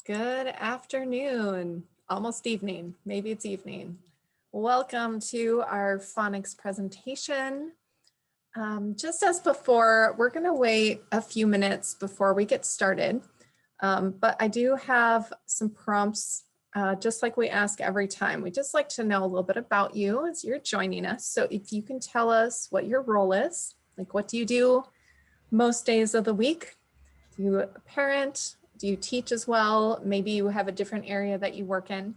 Good afternoon, almost evening, maybe it's evening. Welcome to our phonics presentation. Just as before, we're going to wait a few minutes before we get started, but I do have some prompts, just like we ask every time. We just like to know a little bit about you as you're joining us. So if you can tell us what your role is, like what do you do most days of the week? Do you parent? Do you teach as well? Maybe you have a different area that you work in.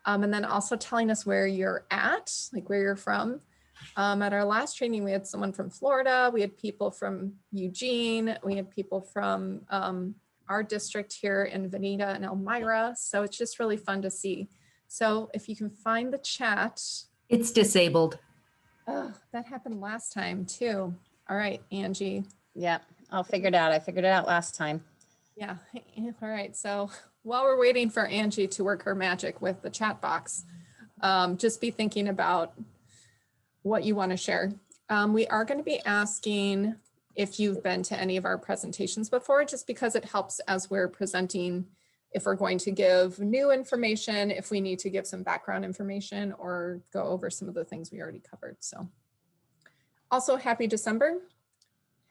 And then also telling us where you're at, like where you're from. At our last training, we had someone from Florida. We had people from Eugene. We had people from our district here in Veneta and Elmira. So it's just really fun to see. So if you can find the chat. It's disabled. Oh, that happened last time too. All right, Angie. Yeah, I'll figure it out. I figured it out last time. Yeah, all right. So while we're waiting for Angie to work her magic with the chat box, just be thinking about what you want to share. We are going to be asking if you've been to any of our presentations before, just because it helps as we're presenting, if we're going to give new information, if we need to give some background information or go over some of the things we already covered. So also happy December.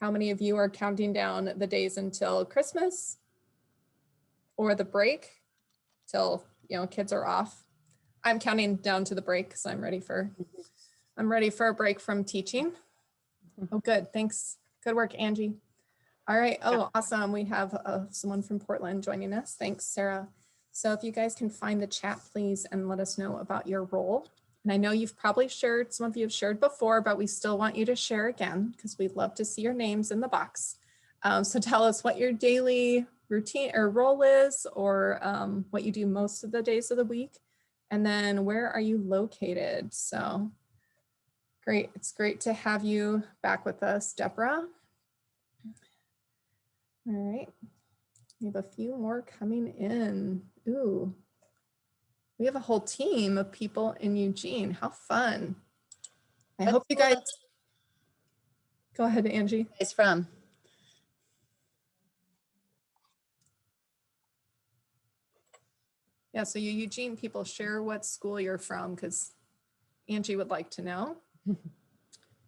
How many of you are counting down the days until Christmas or the break till, kids are off? I'm counting down to the break because I'm ready for a break from teaching. Oh, good. Thanks. Good work, Angie. All right. Oh, awesome. We have someone from Portland joining us. Thanks, Sarah. So if you guys can find the chat, please, and let us know about your role. And I know you've probably shared, some of you have shared before, but we still want you to share again because we'd love to see your names in the box. So tell us what your daily routine or role is, or what you do most of the days of the week. And then where are you located? So great. It's great to have you back with us, Deborah. All right. We have a few more coming in. Ooh. We have a whole team of people in Eugene. How fun. I hope you guys, go ahead, Angie. Where's from? Yeah, so you Eugene people, share what school you're from because Angie would like to know.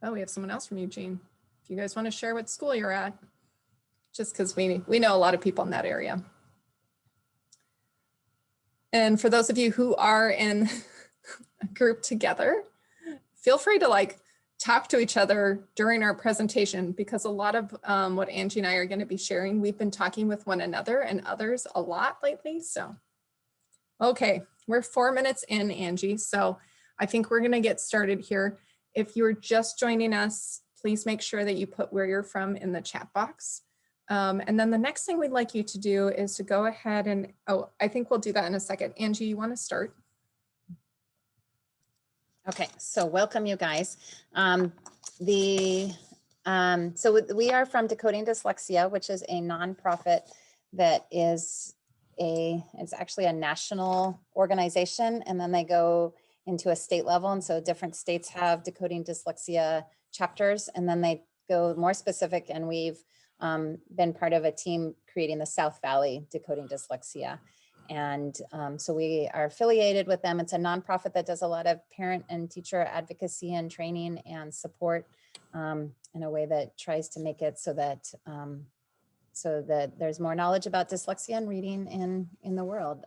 Oh, we have someone else from Eugene. If you guys want to share what school you're at, just because we know a lot of people in that area. And for those of you who are in a group together, feel free to talk to each other during our presentation, because a lot of what Angie and I are going to be sharing, we've been talking with one another and others a lot lately. So, okay, we're 4 minutes in, Angie. So I think we're going to get started here. If you're just joining us, please make sure that you put where you're from in the chat box. And then the next thing we'd like you to do is to go ahead and, I think we'll do that in a second. Angie, you want to start? Okay, so welcome you guys. So we are from Decoding Dyslexia, which is a nonprofit that is it's actually a national organization, and then they go into a state level. And so different states have Decoding Dyslexia chapters, and then they go more specific, and we've been part of a team creating the South Valley Decoding Dyslexia. And so we are affiliated with them. It's a nonprofit that does a lot of parent and teacher advocacy and training and support in a way that tries to make it so that there's more knowledge about dyslexia and reading in the world.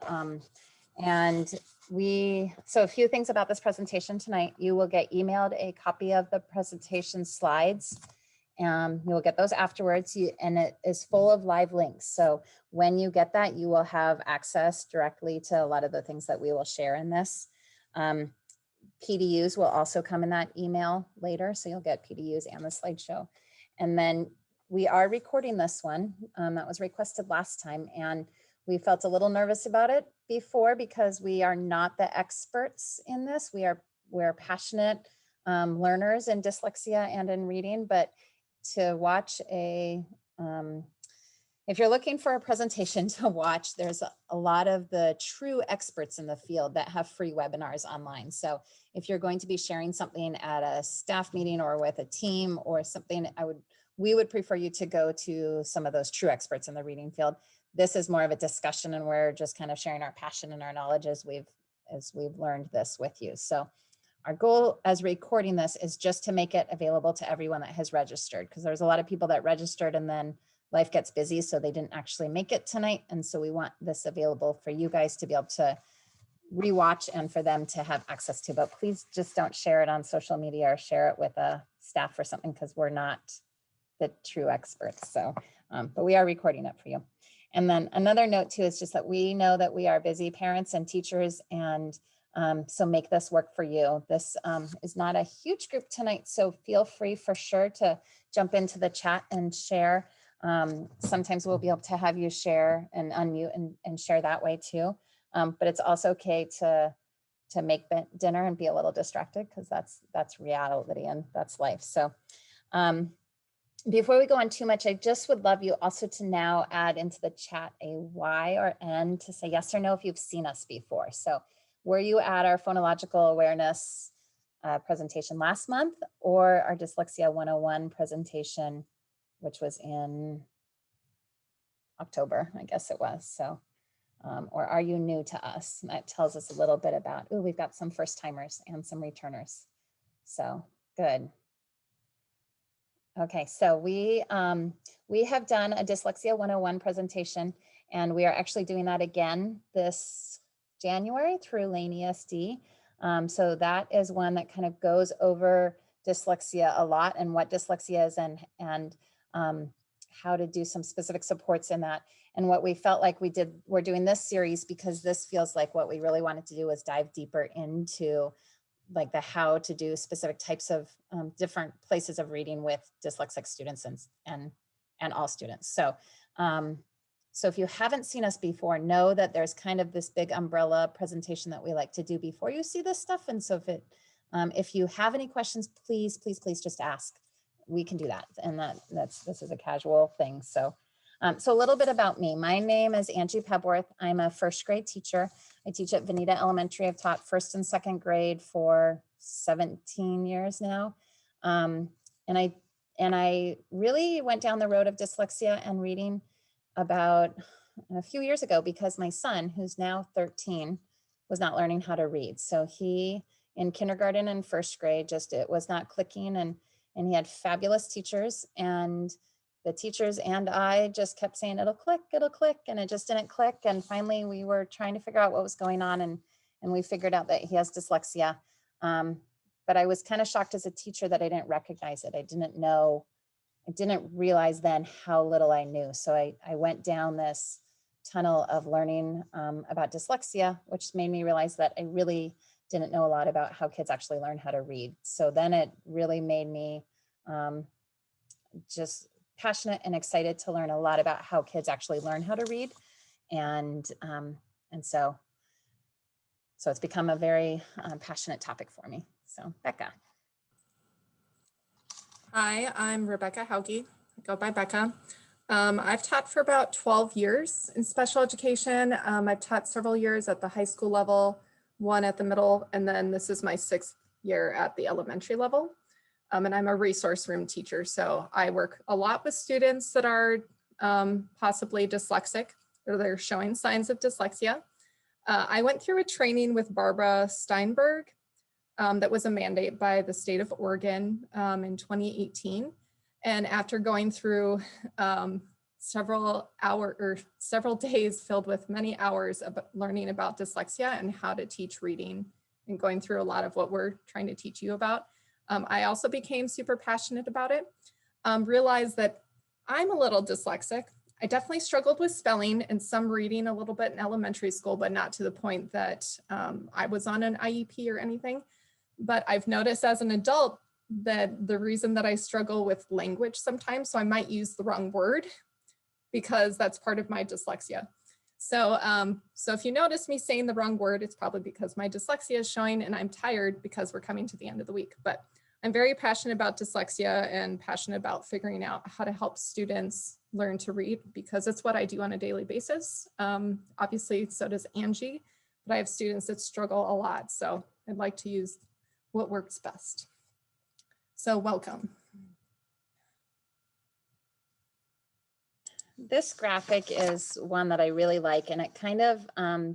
So a few things about this presentation tonight. You will get emailed a copy of the presentation slides. You will get those afterwards, and it is full of live links. So when you get that, you will have access directly to a lot of the things that we will share in this. PDUs will also come in that email later. So you'll get PDUs and the slideshow. And then we are recording this one. That was requested last time. And we felt a little nervous about it before because we are not the experts in this. We're passionate learners in dyslexia and in reading, but to watch if you're looking for a presentation to watch, there's a lot of the true experts in the field that have free webinars online. So if you're going to be sharing something at a staff meeting or with a team or something, we would prefer you to go to some of those true experts in the reading field. this is more of a discussion, and we're just kind of sharing our passion and our knowledge as we've learned this with you. So our goal as recording this is just to make it available to everyone that has registered, because there's a lot of people that registered and then life gets busy, so they didn't actually make it tonight. And so we want this available for you guys to be able to rewatch and for them to have access to. But please just don't share it on social media or share it with a staff or something, because we're not the true experts. So, but we are recording it for you. And then another note too is just that we know that we are busy parents and teachers, and so make this work for you. This is not a huge group tonight, so feel free for sure to jump into the chat and share. Sometimes we'll be able to have you share and unmute and share that way too. But it's also okay to make dinner and be a little distracted, because that's reality and that's life. So before we go on too much, I just would love you also to now add into the chat a Y or N to say yes or no if you've seen us before. So were you at our phonological awareness presentation last month, or our Dyslexia 101 presentation, which was in October, I guess it was. So, or are you new to us? And that tells us a little bit about, oh, we've got some first timers and some returners. So good. Okay, so we have done a Dyslexia 101 presentation, and we are actually doing that again this January through Lane ESD. So that is one that kind of goes over dyslexia a lot, and what dyslexia is, and how to do some specific supports in that. And what we felt like we're doing this series because this feels like what we really wanted to do was dive deeper into like the how to do specific types of different places of reading with dyslexic students and all students. So, so if you haven't seen us before, know that there's kind of this big umbrella presentation that we like to do before you see this stuff. And so if you have any questions, please just ask. We can do that. And this is a casual thing. So, so a little bit about me. My name is Angie Pebworth. I'm a first grade teacher. I teach at Veneta Elementary. I've taught first and second grade for 17 years now. And I really went down the road of dyslexia and reading about a few years ago, because my son, who's now 13, was not learning how to read. So he, in kindergarten and first grade, it was not clicking, and he had fabulous teachers, and the teachers and I just kept saying, it'll click, and it just didn't click. And finally we were trying to figure out what was going on, and we figured out that he has dyslexia. But I was kind of shocked as a teacher that I didn't recognize it. I didn't realize then how little I knew. So I went down this tunnel of learning about dyslexia, which made me realize that I really didn't know a lot about how kids actually learn how to read. So then it really made me just passionate and excited to learn a lot about how kids actually learn how to read. And so it's become a very passionate topic for me. So Becca. Hi, I'm Rebeccahaukey. I go by Becca. I've taught for about 12 years in special education. I've taught several years at the high school level, one at the middle, and then this is my 6th year at the elementary level. And I'm a resource room teacher. So I work a lot with students that are possibly dyslexic, or they're showing signs of dyslexia. I went through a training with Barbara Steinberg that was a mandate by the state of Oregon in 2018. And after going through several days filled with many hours of learning about dyslexia and how to teach reading, and going through a lot of what we're trying to teach you about, I also became super passionate about it. Realized that I'm a little dyslexic. I definitely struggled with spelling and some reading a little bit in elementary school, but not to the point that I was on an IEP or anything. But I've noticed as an adult that the reason that I struggle with language sometimes, so I might use the wrong word because that's part of my dyslexia. So, so if you notice me saying the wrong word, it's probably because my dyslexia is showing, and I'm tired because we're coming to the end of the week. But I'm very passionate about dyslexia and passionate about figuring out how to help students learn to read, because it's what I do on a daily basis. Obviously, so does Angie, but I have students that struggle a lot. So I'd like to use what works best. So welcome. this graphic is one that I really like, and it kind of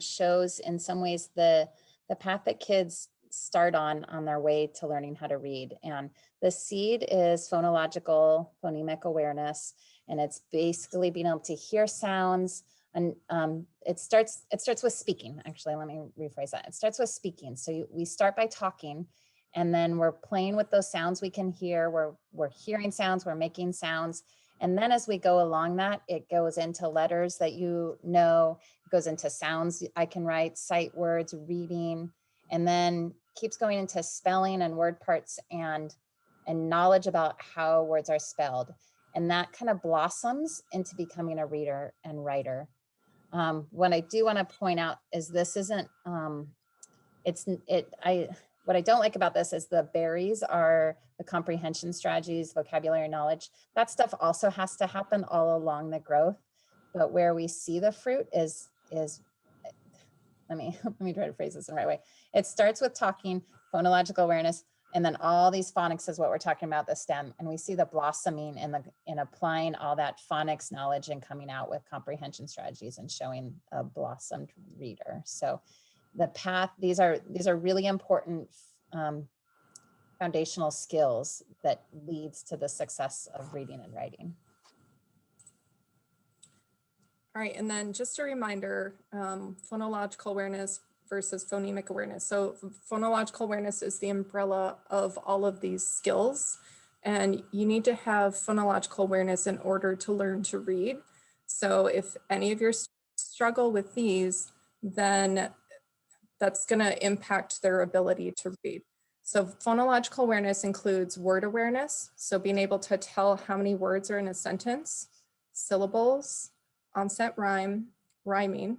shows in some ways the path that kids start on their way to learning how to read. And the seed is phonological, phonemic awareness, and it's basically being able to hear sounds. And it starts with speaking. Actually, let me rephrase that. It starts with speaking. So we start by talking, and then we're playing with those sounds we can hear. We're hearing sounds, we're making sounds. And then as we go along that, it goes into letters that you know, it goes into sounds I can write, sight words, reading, and then keeps going into spelling and word parts and knowledge about how words are spelled. And that kind of blossoms into becoming a reader and writer. What I do want to point out is this isn't, what I don't like about this is the berries are the comprehension strategies, vocabulary knowledge. That stuff also has to happen all along the growth. But where we see the fruit is let me try to phrase this in the right way. It starts with talking, phonological awareness, and then all these phonics is what we're talking about, the stem. And we see the blossoming in applying all that phonics knowledge and coming out with comprehension strategies and showing a blossomed reader. So the path, these are really important foundational skills that leads to the success of reading and writing. All right, and then just a reminder, phonological awareness versus phonemic awareness. So phonological awareness is the umbrella of all of these skills, and you need to have phonological awareness in order to learn to read. So if any of your students struggle with these, then that's going to impact their ability to read. So phonological awareness includes word awareness, so being able to tell how many words are in a sentence, syllables, onset rhyme, rhyming.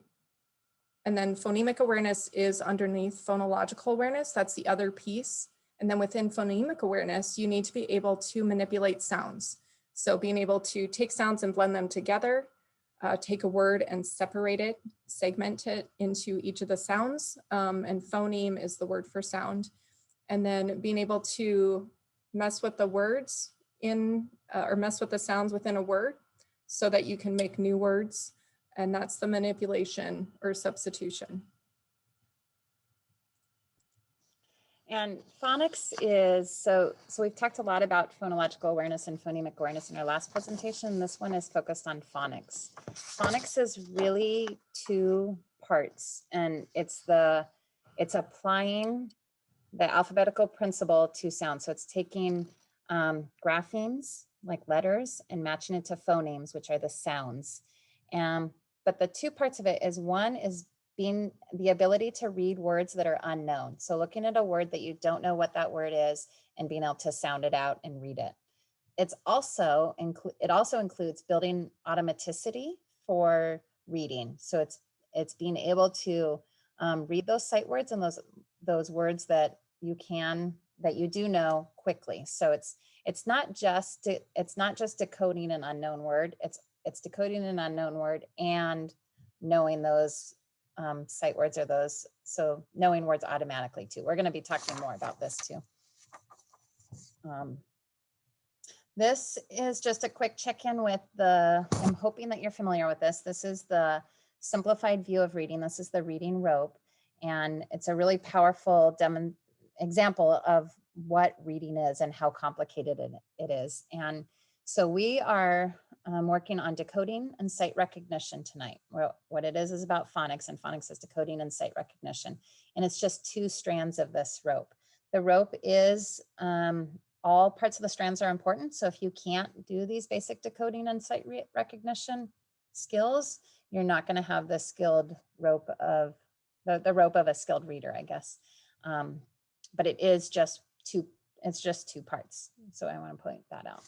And then phonemic awareness is underneath phonological awareness. That's the other piece. And then within phonemic awareness, you need to be able to manipulate sounds. So being able to take sounds and blend them together, take a word and separate it, segment it into each of the sounds. And phoneme is the word for sound. And then being able to mess with the words or mess with the sounds within a word so that you can make new words. And that's the manipulation or substitution. And phonics is, so we've talked a lot about phonological awareness and phonemic awareness in our last presentation. This one is focused on phonics. Phonics is really two parts, and it's applying the alphabetical principle to sound. So it's taking graphemes, like letters, and matching it to phonemes, which are the sounds. But the two parts of it is, one is being the ability to read words that are unknown. So looking at a word that you don't know what that word is and being able to sound it out and read it. It also includes building automaticity for reading. So it's being able to read those sight words and those words that you do know quickly. So it's not just decoding an unknown word. It's decoding an unknown word and knowing those sight words or those, so knowing words automatically too. We're going to be talking more about this too. This is just a quick check-in with I'm hoping that you're familiar with this. This is the simplified view of reading. This is the reading rope, and it's a really powerful example of what reading is and how complicated it is. And so we are working on decoding and sight recognition tonight. What it is about phonics, and phonics is decoding and sight recognition. And it's just two strands of this rope. The rope is, all parts of the strands are important. So if you can't do these basic decoding and sight recognition skills, you're not going to have the skilled rope of the rope of a skilled reader, I guess. But it is just two parts. So I want to point that out.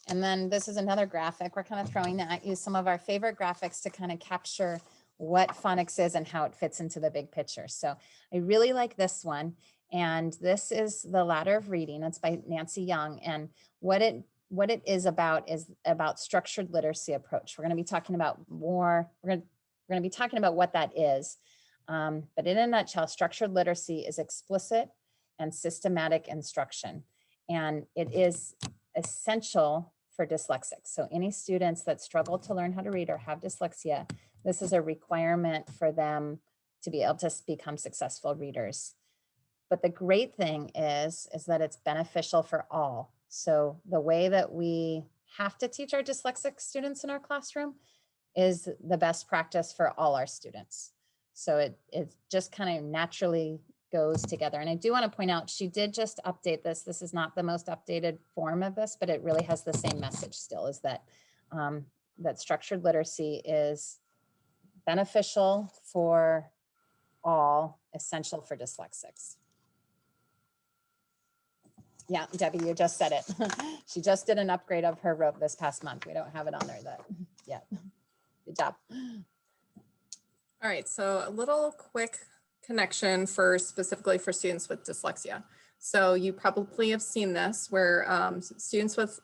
And then this is another graphic. We're kind of throwing at you some of our favorite graphics to kind of capture what phonics is and how it fits into the big picture. So I really like this one. And this is The Ladder of Reading. It's by Nancy Young. And what it is about structured literacy approach. We're going to be talking about more, we're going to be talking about what that is. But in a nutshell, structured literacy is explicit and systematic instruction. And it is essential for dyslexics. So any students that struggle to learn how to read or have dyslexia, this is a requirement for them to be able to become successful readers. But the great thing is that it's beneficial for all. So the way that we have to teach our dyslexic students in our classroom is the best practice for all our students. So it just kind of naturally goes together. And I do want to point out, she did just update this. This is not the most updated form of this, but it really has the same message still, is that that structured literacy is beneficial for all, essential for dyslexics. Yeah, Debbie, you just said it. She just did an upgrade of her rope this past month. We don't have it on there yet. Good job. All right, so a little quick connection for specifically for students with dyslexia. So you probably have seen this where students with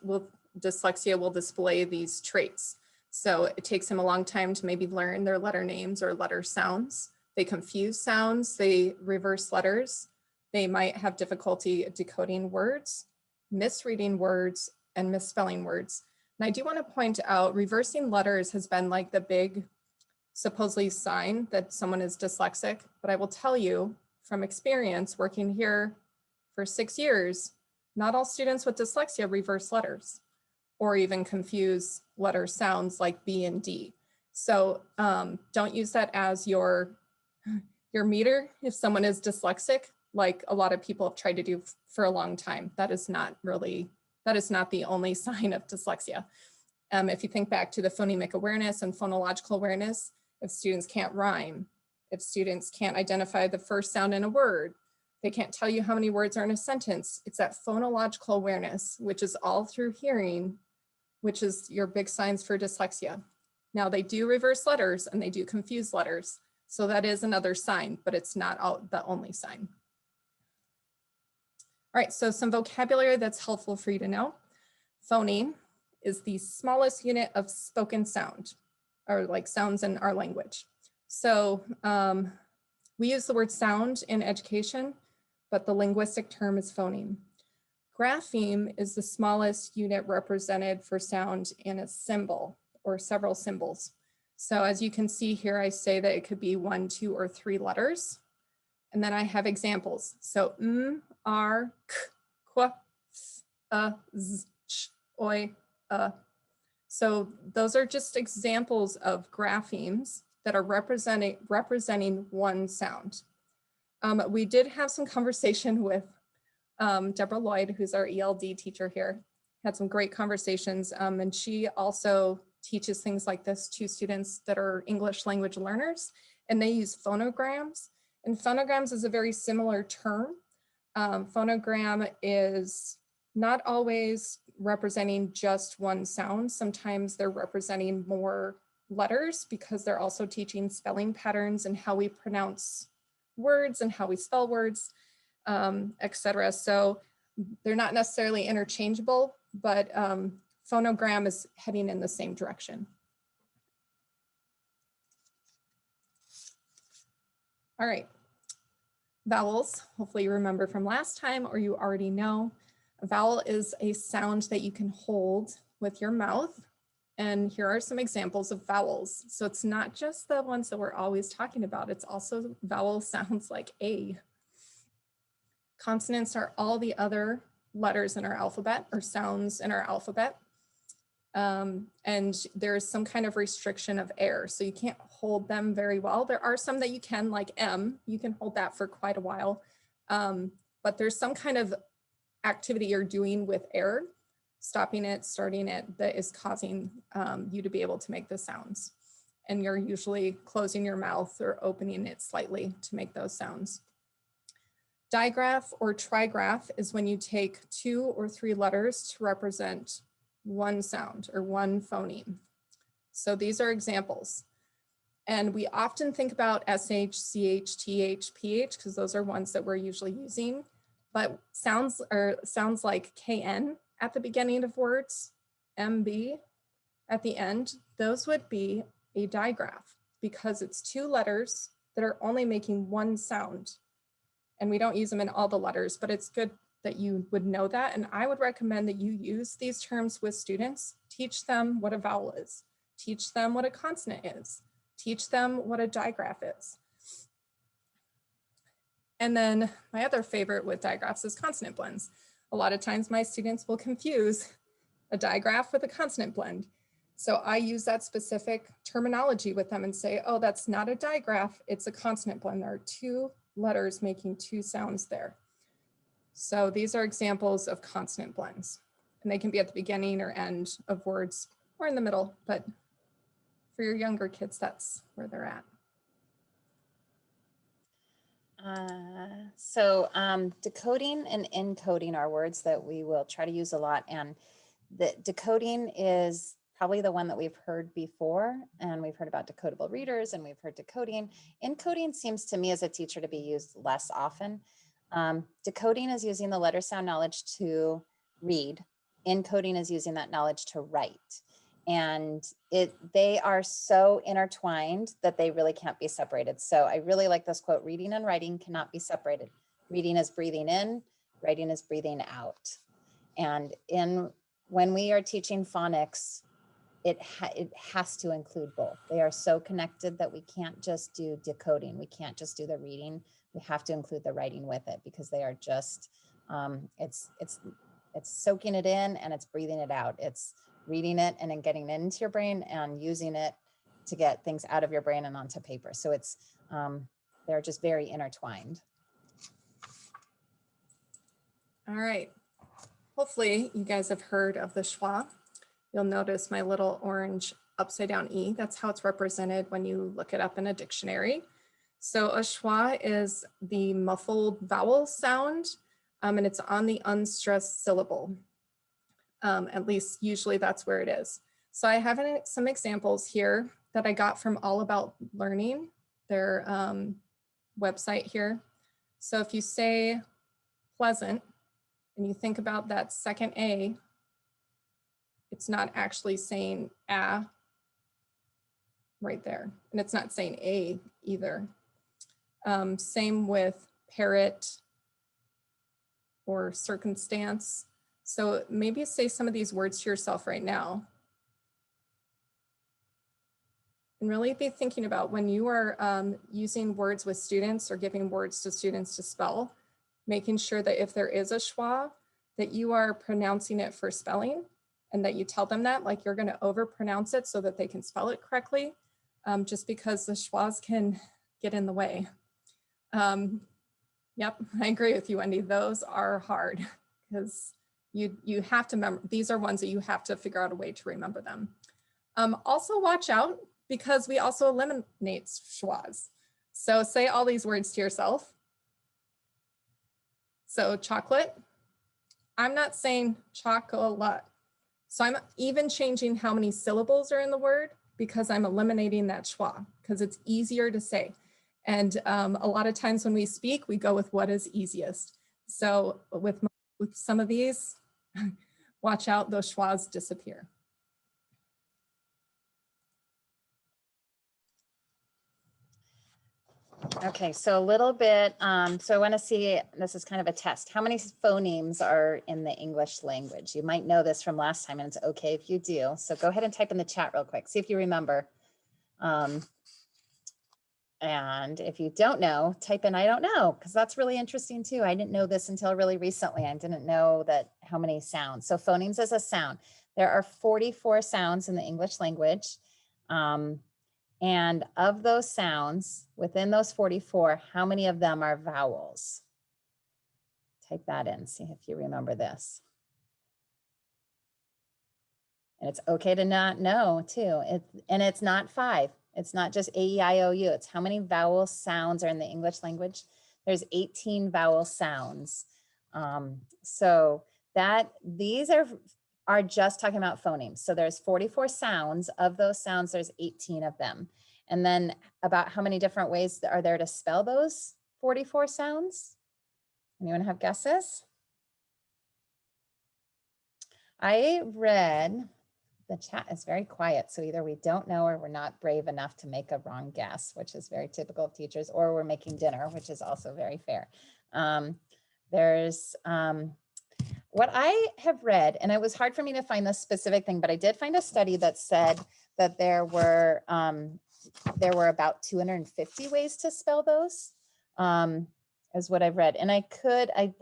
dyslexia will display these traits. So it takes them a long time to maybe learn their letter names or letter sounds. They confuse sounds, they reverse letters. They might have difficulty decoding words, misreading words, and misspelling words. And I do want to point out, reversing letters has been like the big supposedly sign that someone is dyslexic, but I will tell you from experience working here for 6 years, not all students with dyslexia reverse letters or even confuse letter sounds like B and D. So don't use that as your meter if someone is dyslexic, like a lot of people have tried to do for a long time. That is not the only sign of dyslexia. If you think back to the phonemic awareness and phonological awareness, if students can't rhyme, if students can't identify the first sound in a word, they can't tell you how many words are in a sentence, it's that phonological awareness, which is all through hearing, which is your big signs for dyslexia. Now they do reverse letters and they do confuse letters. So that is another sign, but it's not the only sign. All right, so some vocabulary that's helpful for you to know. Phoneme is the smallest unit of spoken sound, or like sounds in our language. So we use the word sound in education, but the linguistic term is phoneme. Grapheme is the smallest unit represented for sound in a symbol or several symbols. So as you can see here, I say that it could be 1, 2, or 3 letters. And then I have examples. So r, k, qu, s, z, ch, oi, So those are just examples of graphemes that are representing one sound. We did have some conversation with Deborah Lloyd, who's our ELD teacher here, had some great conversations. And she also teaches things like this to students that are English language learners, and they use phonograms. And phonograms is a very similar term. Phonogram is not always representing just one sound. Sometimes they're representing more letters because they're also teaching spelling patterns and how we pronounce words and how we spell words, etc. So they're not necessarily interchangeable, but phonogram is heading in the same direction. All right, vowels, hopefully you remember from last time or you already know. A vowel is a sound that you can hold with your mouth. And here are some examples of vowels. So it's not just the ones that we're always talking about, it's also vowel sounds like A. Consonants are all the other letters in our alphabet or sounds in our alphabet. And there's some kind of restriction of air, so you can't hold them very well. There are some that you can, like M, you can hold that for quite a while. But there's some kind of activity you're doing with air, stopping it, starting it, that is causing you to be able to make the sounds. And you're usually closing your mouth or opening it slightly to make those sounds. Digraph or trigraph is when you take 2 or 3 letters to represent one sound or one phoneme. So these are examples. And we often think about SH, CH, TH, PH, because those are ones that we're usually using. But sounds like KN at the beginning of words, MB at the end, those would be a digraph because it's 2 letters that are only making one sound. And we don't use them in all the letters, but it's good that you would know that. And I would recommend that you use these terms with students. Teach them what a vowel is. Teach them what a consonant is. Teach them what a digraph is. And then my other favorite with digraphs is consonant blends. A lot of times my students will confuse a digraph with a consonant blend. So I use that specific terminology with them and say, oh, that's not a digraph, it's a consonant blend. There are two letters making two sounds there. So these are examples of consonant blends. And they can be at the beginning or end of words or in the middle, but for your younger kids, that's where they're at. Decoding and encoding are words that we will try to use a lot. And the decoding is probably the one that we've heard before. And we've heard about decodable readers and we've heard decoding. Encoding seems to me as a teacher to be used less often. Decoding is using the letter sound knowledge to read. Encoding is using that knowledge to write. And they are so intertwined that they really can't be separated. So I really like this quote, reading and writing cannot be separated. Reading is breathing in, writing is breathing out. And when we are teaching phonics, it has to include both. They are so connected that we can't just do decoding. We can't just do the reading. We have to include the writing with it because they are just, it's soaking it in and it's breathing it out. It's reading it and then getting it into your brain and using it to get things out of your brain and onto paper. So it's, they're just very intertwined. All right. Hopefully you guys have heard of the schwa. You'll notice my little orange upside down E. That's how it's represented when you look it up in a dictionary. So a schwa is the muffled vowel sound, and it's on the unstressed syllable. At least usually that's where it is. So I have some examples here that I got from All About Learning, their website here. So if you say pleasant and you think about that second A, it's not actually saying ah right there. And it's not saying a either. Same with parrot or circumstance. So maybe say some of these words to yourself right now. And really be thinking about when you are using words with students or giving words to students to spell, making sure that if there is a schwa, that you are pronouncing it for spelling and that you tell them that, like you're going to overpronounce it so that they can spell it correctly, just because the schwas can get in the way. Yep, I agree with you, Wendy. Those are hard because you have to remember, these are ones that you have to figure out a way to remember them. Also watch out because we also eliminate schwas. So say all these words to yourself. So chocolate, I'm not saying chocolate. So I'm even changing how many syllables are in the word because I'm eliminating that schwa because it's easier to say. And a lot of times when we speak, we go with what is easiest. So with some of these, watch out, those schwas disappear. Okay, so a little bit, so I want to see, this is kind of a test. How many phonemes are in the English language? You might know this from last time and it's okay if you do. So go ahead and type in the chat real quick, see if you remember. And if you don't know, type in I don't know, because that's really interesting too. I didn't know this until really recently. I didn't know that how many sounds. So phonemes is a sound. There are 44 sounds in the English language. And of those sounds, within those 44, how many of them are vowels? Type that in, see if you remember this. And it's okay to not know too. And it's not 5. It's not just A-E-I-O-U. It's how many vowel sounds are in the English language. There's 18 vowel sounds. So these are just talking about phonemes. So there's 44 sounds. Of those sounds, there's 18 of them. And then about how many different ways are there to spell those 44 sounds? Anyone have guesses? I read, the chat is very quiet. So either we don't know or we're not brave enough to make a wrong guess, which is very typical of teachers, or we're making dinner, which is also very fair. There's what I have read, and it was hard for me to find this specific thing, but I did find a study that said that there were about 250 ways to spell those, is what I've read. And I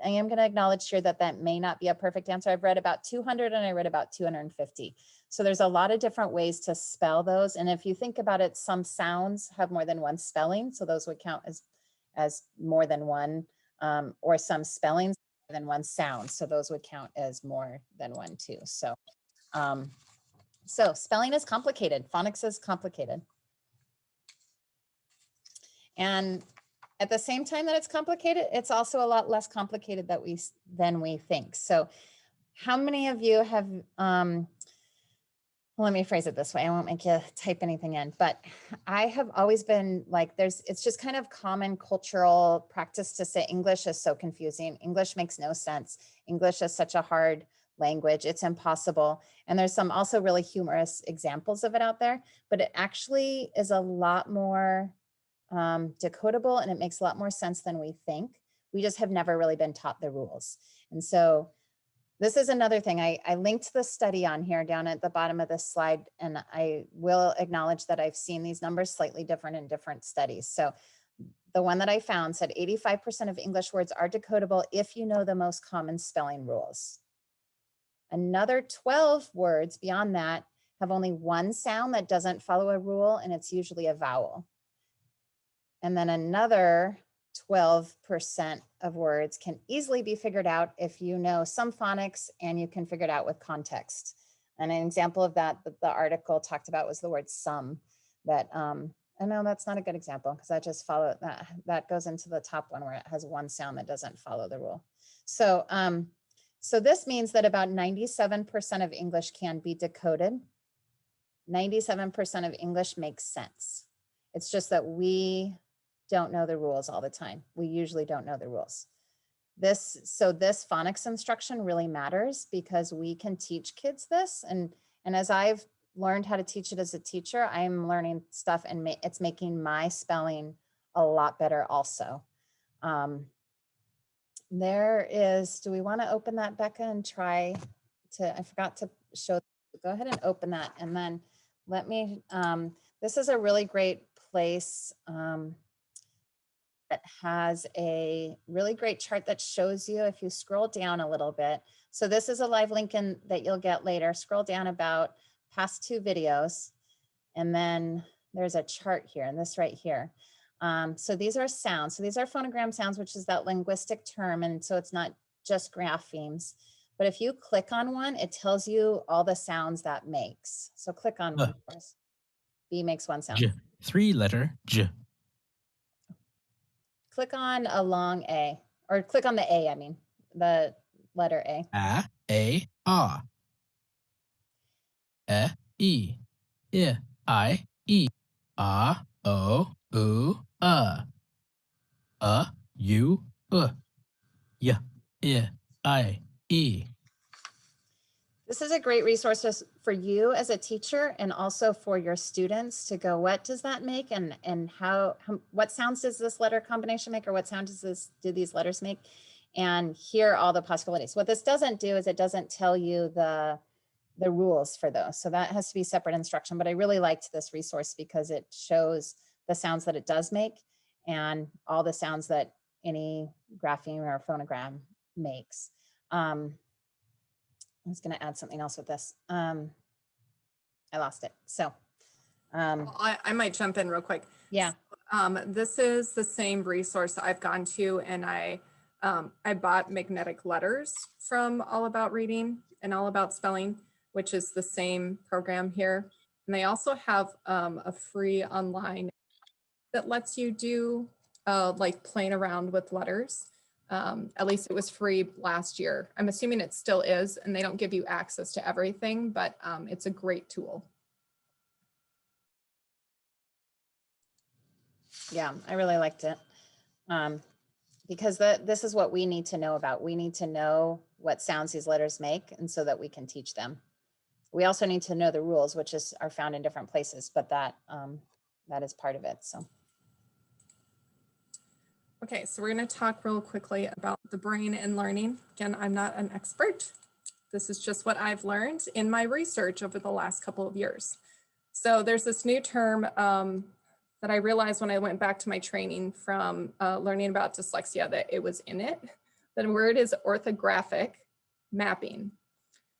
am going to acknowledge here that that may not be a perfect answer. I've read about 200 and I read about 250. So there's a lot of different ways to spell those. And if you think about it, some sounds have more than one spelling. So those would count as more than one, or some spellings more than one sound. So those would count as more than one too. So, so spelling is complicated. Phonics is complicated. And at the same time that it's complicated, it's also a lot less complicated than we think. So how many of you have, let me phrase it this way. I won't make you type anything in, but I have always been like, it's just kind of common cultural practice to say English is so confusing. English makes no sense. English is such a hard language. It's impossible. And there's some also really humorous examples of it out there, but it actually is a lot more decodable, and it makes a lot more sense than we think. We just have never really been taught the rules. And so this is another thing. I linked the study on here down at the bottom of this slide, and I will acknowledge that I've seen these numbers slightly different in different studies. So the one that I found said 85% of English words are decodable if you know the most common spelling rules. Another 12 words beyond that have only one sound that doesn't follow a rule, and it's usually a vowel. And then another 12% of words can easily be figured out if you know some phonics and you can figure it out with context. And an example of that the article talked about was the word some. That I know that's not a good example because that just that goes into the top one where it has one sound that doesn't follow the rule. So so this means that about 97% of English can be decoded. 97% of English makes sense. It's just that we don't know the rules all the time. We usually don't know the rules. So this phonics instruction really matters because we can teach kids this. And as I've learned how to teach it as a teacher, I'm learning stuff and it's making my spelling a lot better also. There is, do we want to open that, Becca, and try to, I forgot to show, go ahead and open that. And then let me, this is a really great place. That has a really great chart that shows you if you scroll down a little bit. So this is a live link that you'll get later. Scroll down about past 2 videos. And then there's a chart here and this right here. So these are sounds. So these are phonogram sounds, which is that linguistic term. And so it's not just graphemes. But if you click on one, it tells you all the sounds that makes. So click on one. B makes one sound. 3-letter J. Click on a long A, or click on the A, I mean, the letter A. A, ah. E, I, E. Ah, O, U, U, Y, I, E. This is a great resource for you as a teacher and also for your students to go, what does that make? And how what sounds does this letter combination make? Or what sound do these letters make? And here are all the possibilities. What this doesn't do is it doesn't tell you the rules for those. So that has to be separate instruction. But I really liked this resource because it shows the sounds that it does make and all the sounds that any grapheme or phonogram makes. I was going to add something else with this. I lost it. So I might jump in real quick. Yeah. This is the same resource I've gone to, and I bought magnetic letters from All About Reading and All About Spelling, which is the same program here. And they also have a free online that lets you do like playing around with letters. At least it was free last year. I'm assuming it still is, and they don't give you access to everything, but it's a great tool. Yeah, I really liked it because this is what we need to know about. We need to know what sounds these letters make, and so that we can teach them. We also need to know the rules, which are found in different places, but that is part of it. So. Okay, so we're going to talk real quickly about the brain and learning. Again, I'm not an expert. This is just what I've learned in my research over the last couple of years. So there's this new term that I realized when I went back to my training from learning about dyslexia that it was in it. The word is orthographic mapping.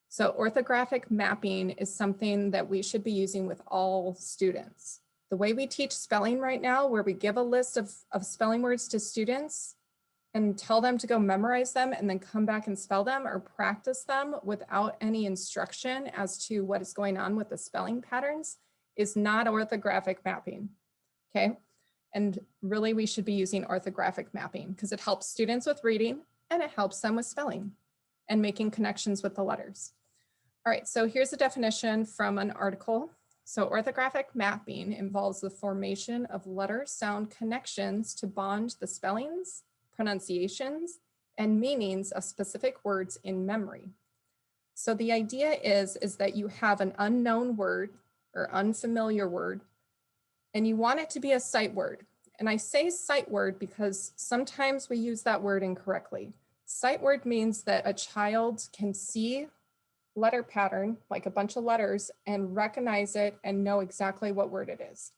So orthographic mapping is something that we should be using with all students. The way we teach spelling right now, where we give a list of spelling words to students and tell them to go memorize them and then come back and spell them or practice them without any instruction as to what is going on with the spelling patterns, is not orthographic mapping, okay? And really we should be using orthographic mapping because it helps students with reading and it helps them with spelling and making connections with the letters. All right, so here's a definition from an article. So orthographic mapping involves the formation of letter-sound connections to bond the spellings, pronunciations, and meanings of specific words in memory. So the idea is that you have an unknown word or unfamiliar word, and you want it to be a sight word. And I say sight word because sometimes we use that word incorrectly. Sight word means that a child can see letter pattern, like a bunch of letters, and recognize it and know exactly what word it is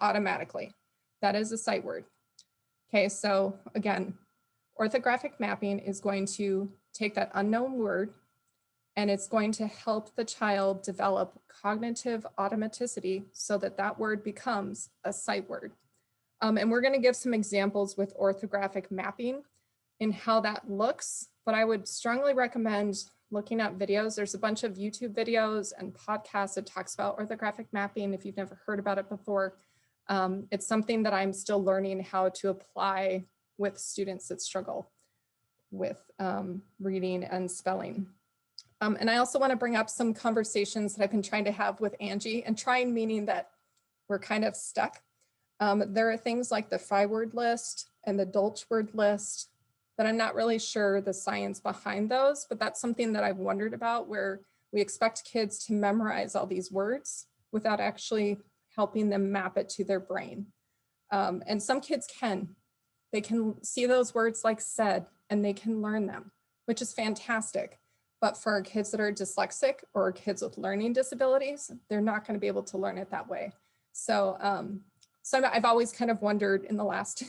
automatically. That is a sight word. Okay, so again, orthographic mapping is going to take that unknown word and it's going to help the child develop cognitive automaticity so that that word becomes a sight word. And we're going to give some examples with orthographic mapping and how that looks, but I would strongly recommend looking at videos. There's a bunch of YouTube videos and podcasts that talks about orthographic mapping if you've never heard about it before. It's something that I'm still learning how to apply with students that struggle with reading and spelling. And I also want to bring up some conversations that I've been trying to have with Angie, and trying meaning that we're kind of stuck. There are things like the 5-word list and the Dolch word list that I'm not really sure the science behind those, but that's something that I've wondered about, where we expect kids to memorize all these words without actually helping them map it to their brain. And some kids can. They can see those words like said, and they can learn them, which is fantastic. But for our kids that are dyslexic or kids with learning disabilities, they're not going to be able to learn it that way. So, I've always kind of wondered in the last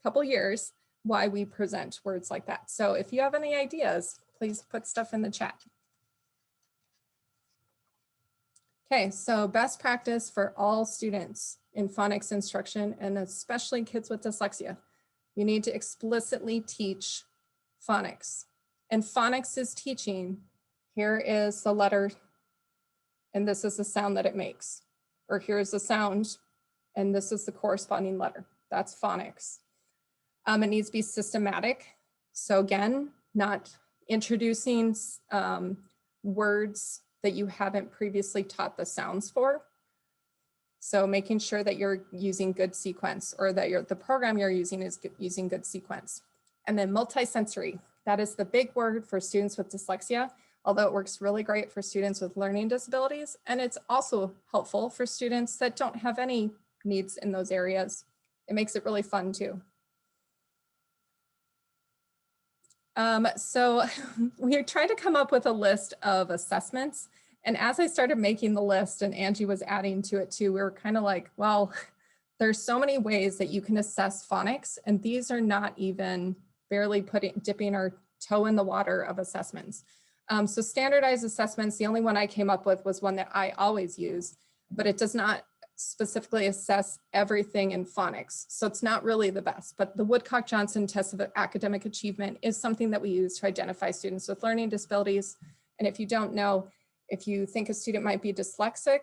couple years why we present words like that. So if you have any ideas, please put stuff in the chat. Okay, so best practice for all students in phonics instruction, and especially kids with dyslexia. You need to explicitly teach phonics. And phonics is teaching, here is the letter, and this is the sound that it makes. Or here's the sound, and this is the corresponding letter. That's phonics. It needs to be systematic. So again, not introducing words that you haven't previously taught the sounds for. So making sure that you're using good sequence, or that the program you're using is using good sequence. And then multisensory, that is the big word for students with dyslexia, although it works really great for students with learning disabilities. And it's also helpful for students that don't have any needs in those areas. It makes it really fun too. So we tried to come up with a list of assessments. And as I started making the list and Angie was adding to it too, we were kind of like, well, there's so many ways that you can assess phonics, and these are not even barely dipping our toe in the water of assessments. So standardized assessments, the only one I came up with was one that I always use, but it does not specifically assess everything in phonics. So it's not really the best, but the Woodcock-Johnson test of academic achievement is something that we use to identify students with learning disabilities. And if you don't know, if you think a student might be dyslexic,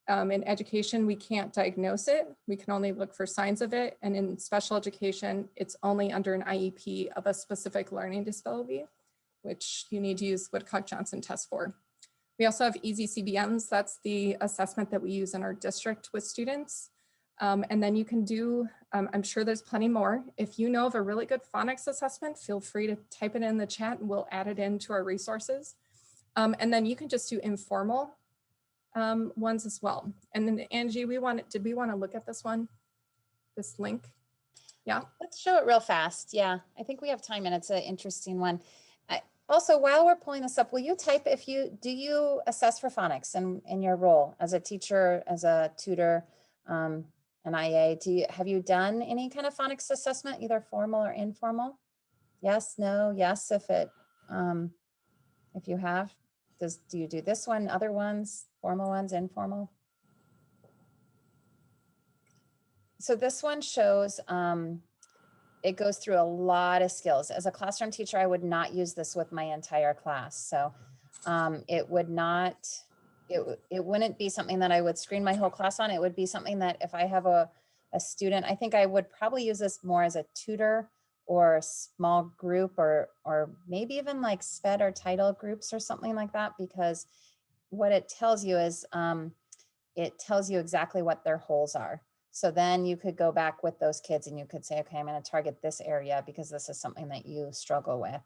in education, we can't diagnose it. We can only look for signs of it. And in special education, it's only under an IEP of a specific learning disability, which you need to use Woodcock-Johnson test for. We also have easy CBMs. That's the assessment that we use in our district with students. And then you can do, I'm sure there's plenty more. If you know of a really good phonics assessment, feel free to type it in the chat and we'll add it into our resources. And then you can just do informal ones as well. And then Angie, did we want to look at this one, this link? Yeah. Let's show it real fast. Yeah, I think we have time and it's an interesting one. Also, while we're pulling this up, will you type do you assess for phonics in your role as a teacher, as a tutor, an IA? Have you done any kind of phonics assessment, either formal or informal? Yes, no, yes, if you have. Do you do this one, other ones, formal ones, informal? So this one shows, it goes through a lot of skills. As a classroom teacher, I would not use this with my entire class. So it wouldn't be something that I would screen my whole class on. It would be something that if I have a student, I think I would probably use this more as a tutor or small group or maybe even like SPED or title groups or something like that, because what it tells you is it tells you exactly what their holes are. So then you could go back with those kids and you could say, okay, I'm going to target this area because this is something that you struggle with.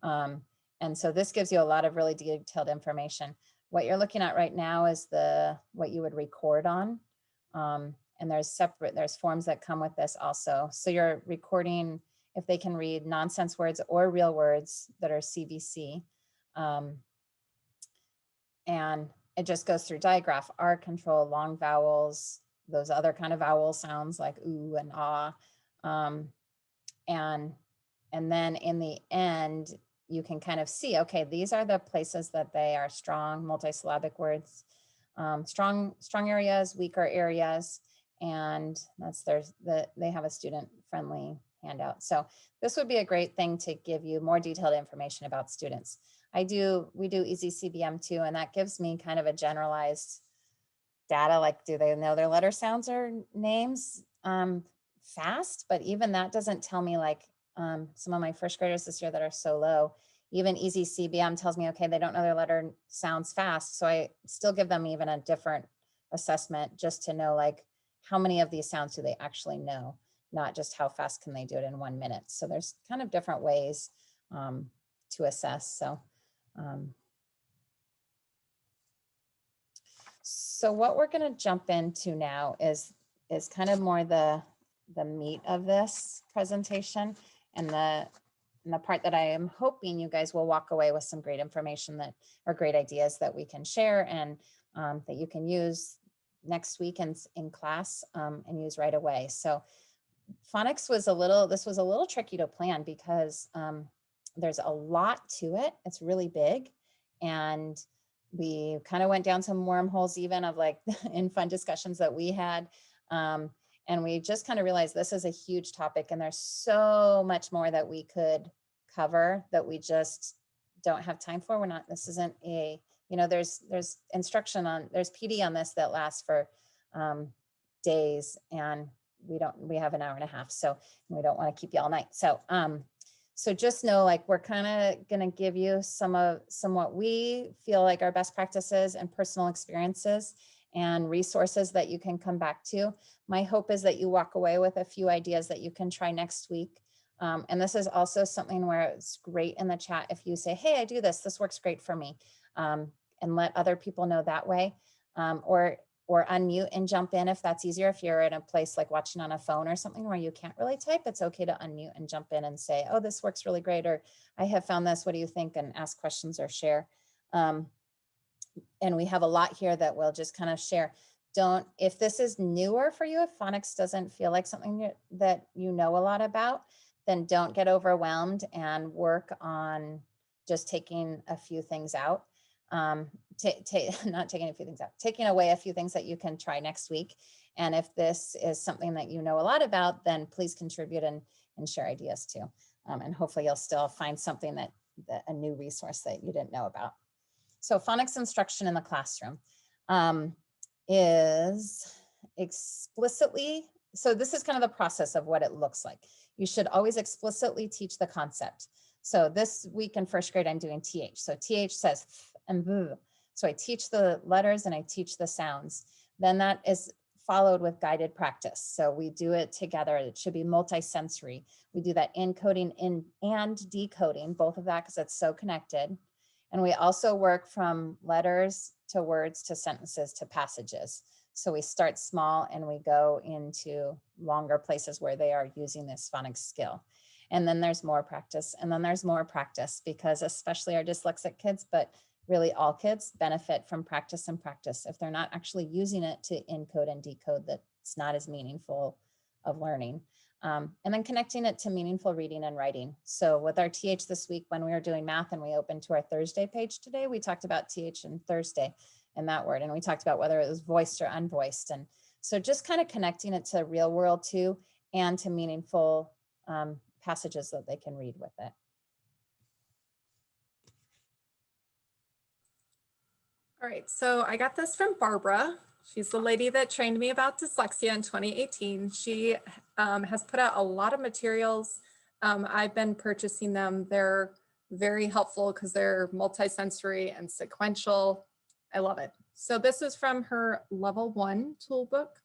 And so this gives you a lot of really detailed information. What you're looking at right now is what you would record on. And there's forms that come with this also. So you're recording if they can read nonsense words or real words that are CVC. And it just goes through digraph, R control, long vowels, those other kind of vowel sounds like ooh and ah. And then in the end, you can kind of see, okay, these are the places that they are strong, multisyllabic words, strong areas, weaker areas, and they have a student-friendly handout. So this would be a great thing to give you more detailed information about students. We do Easy CBM too, and that gives me kind of a generalized data, like do they know their letter sounds or names fast? But even that doesn't tell me, like some of my first graders this year that are so low, even Easy CBM tells me, okay, they don't know their letter sounds fast. So I still give them even a different assessment just to know, like, how many of these sounds do they actually know, not just how fast can they do it in 1 minute. So there's kind of different ways to assess. So what we're going to jump into now is kind of more the meat of this presentation, and the part that I am hoping you guys will walk away with some great information or great ideas that we can share and that you can use next week in class and use right away. So phonics was a little tricky to plan because there's a lot to it. It's really big, and we kind of went down some wormholes even of like in fun discussions that we had. And we just kind of realized this is a huge topic and there's so much more that we could cover that we just don't have time for. This isn't there's instruction there's PD on this that lasts for days, and we have an hour and a half. So we don't want to keep you all night. So just know, like, we're kind of going to give you some what we feel like our best practices and personal experiences and resources that you can come back to. My hope is that you walk away with a few ideas that you can try next week. And this is also something where it's great in the chat if you say, hey, I do this works great for me, and let other people know that way. Or unmute and jump in if that's easier. If you're in a place like watching on a phone or something where you can't really type, it's okay to unmute and jump in and say, oh, this works really great, or I have found this, what do you think? And ask questions or share. And we have a lot here that we'll just kind of share. If this is newer for you, if phonics doesn't feel like something that you know a lot about, then don't get overwhelmed and work on just taking a few things out. Not taking a few things out, taking away a few things that you can try next week. And if this is something that you know a lot about, then please contribute and share ideas too. And hopefully you'll still find something that a new resource that you didn't know about. So phonics instruction in the classroom is explicitly, so this is kind of the process of what it looks like. You should always explicitly teach the concept. So this week in first grade, I'm doing TH. So TH says f and v. So I teach the letters and I teach the sounds. Then that is followed with guided practice. So we do it together. It should be multisensory. We do that encoding and decoding, both of that because it's so connected. And we also work from letters to words to sentences to passages. So we start small and we go into longer places where they are using this phonics skill. And then there's more practice, and then there's more practice, because especially our dyslexic kids, but really all kids benefit from practice and practice. If they're not actually using it to encode and decode, that's not as meaningful of learning. And then connecting it to meaningful reading and writing. So with our TH this week, when we were doing math and we opened to our Thursday page today, we talked about TH and Thursday and that word. And we talked about whether it was voiced or unvoiced. And so just kind of connecting it to real world too, and to meaningful passages that they can read with it. All right, so I got this from Barbara. She's the lady that trained me about dyslexia in 2018. She has put out a lot of materials. I've been purchasing them. They're very helpful because they're multisensory and sequential. I love it. So this is from her level 1 toolbook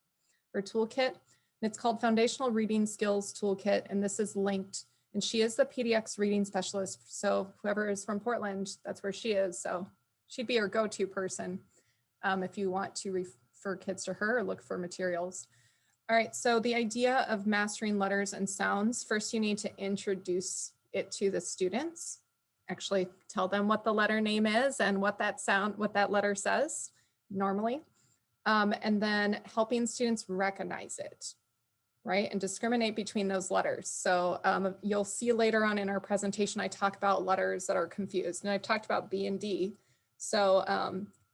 or toolkit. It's called Foundational Reading Skills Toolkit, and this is linked. And she is the PDX reading specialist. So whoever is from Portland, that's where she is. So she'd be your go-to person if you want to refer kids to her or look for materials. All right, so the idea of mastering letters and sounds, first you need to introduce it to the students. Actually tell them what the letter name is and what that letter says normally. And then helping students recognize it, right? And discriminate between those letters. So you'll see later on in our presentation, I talk about letters that are confused, and I've talked about B and D. So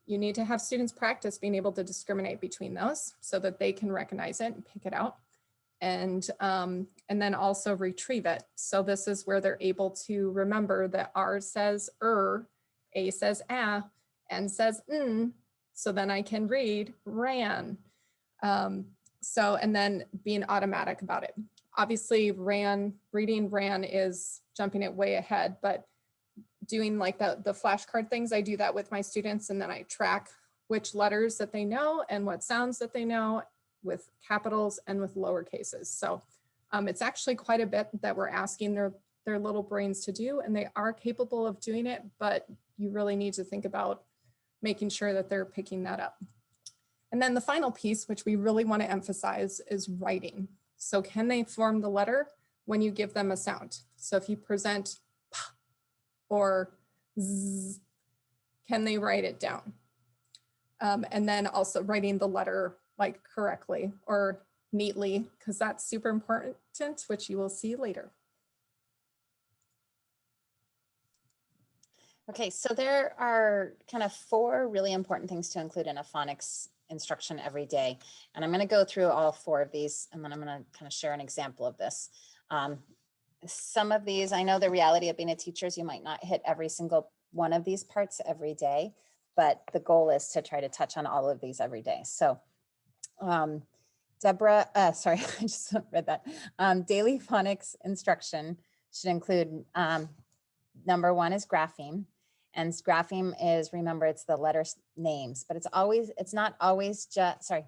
you need to have students practice being able to discriminate between those so that they can recognize it and pick it out. And then also retrieve it. So this is where they're able to remember that R says A says N says N. So then I can read ran. And then being automatic about it. Obviously reading ran is jumping it way ahead, but doing like the flashcard things, I do that with my students, and then I track which letters that they know and what sounds that they know with capitals and with lower cases. So it's actually quite a bit that we're asking their little brains to do, and they are capable of doing it, but you really need to think about making sure that they're picking that up. And then the final piece, which we really want to emphasize, is writing. So can they form the letter when you give them a sound? So if you present P or Z, can they write it down? And then also writing the letter like correctly or neatly, because that's super important, which you will see later. Okay, so there are kind of 4 really important things to include in a phonics instruction every day. And I'm going to go through all 4 of these, and then I'm going to kind of share an example of this. Some of these, I know the reality of being a teacher is you might not hit every single one of these parts every day, but the goal is to try to touch on all of these every day. So Deborah, sorry, I just read that. Daily phonics instruction should include, number 1 is grapheme. And grapheme is, remember, it's the letter names, but it's not always just, sorry.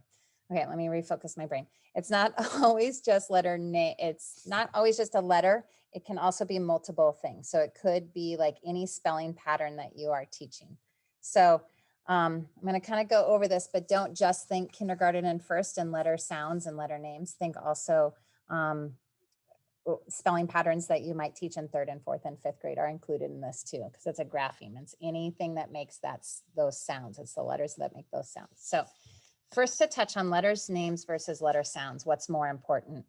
Okay, let me refocus my brain. It's not always just letter name. It's not always just a letter. It can also be multiple things. So it could be like any spelling pattern that you are teaching. So I'm going to kind of go over this, but don't just think kindergarten and first and letter sounds and letter names. Think also spelling patterns that you might teach in 3rd and 4th and 5th grade are included in this too, because it's a grapheme. It's anything that makes those sounds. It's the letters that make those sounds. So first, to touch on letters, names versus letter sounds, what's more important?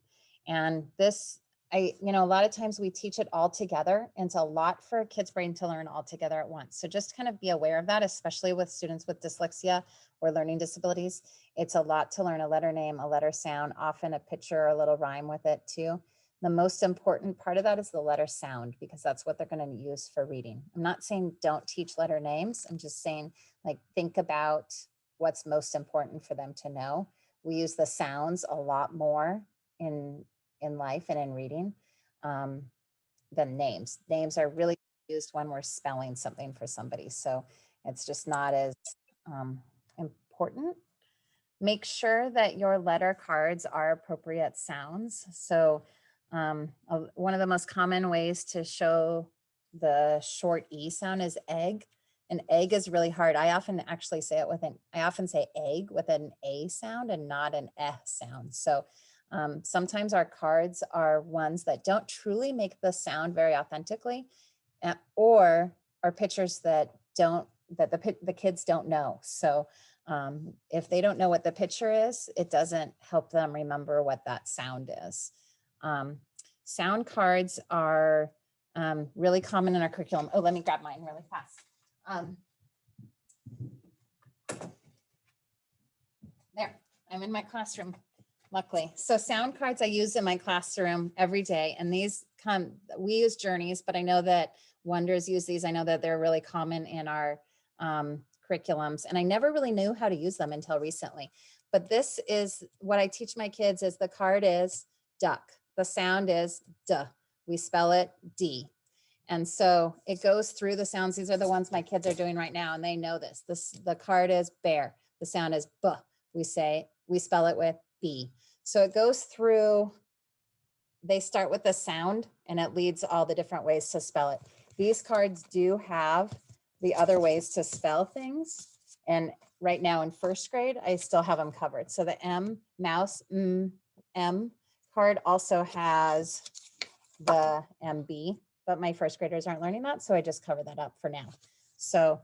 And this, a lot of times we teach it all together, and it's a lot for a kid's brain to learn all together at once. So just kind of be aware of that, especially with students with dyslexia or learning disabilities. It's a lot to learn a letter name, a letter sound, often a picture or a little rhyme with it too. The most important part of that is the letter sound, because that's what they're going to use for reading. I'm not saying don't teach letter names. I'm just saying, like, think about what's most important for them to know. We use the sounds a lot more in life and in reading than names. Names are really used when we're spelling something for somebody. So it's just not as important. Make sure that your letter cards are appropriate sounds. So one of the most common ways to show the short E sound is egg. An egg is really hard. I often actually say it with I often say egg with an A sound and not an eh sound. So sometimes our cards are ones that don't truly make the sound very authentically, or are pictures that the kids don't know. So if they don't know what the picture is, it doesn't help them remember what that sound is. Sound cards are really common in our curriculum. Oh, let me grab mine really fast. There, I'm in my classroom, luckily. So sound cards I use in my classroom every day, and these we use Journeys, but I know that Wonders use these. I know that they're really common in our curriculums, and I never really knew how to use them until recently. But this is what I teach my kids: is the card is duck, the sound is duh, we spell it D. And so it goes through the sounds. These are the ones my kids are doing right now, and they know this. The card is bear, the sound is buh, we spell it with B. So it goes through, they start with the sound and it leads all the different ways to spell it. These cards do have the other ways to spell things. And right now in first grade, I still have them covered. So the M, mouse, M card also has the MB, but my first graders aren't learning that. So I just cover that up for now. So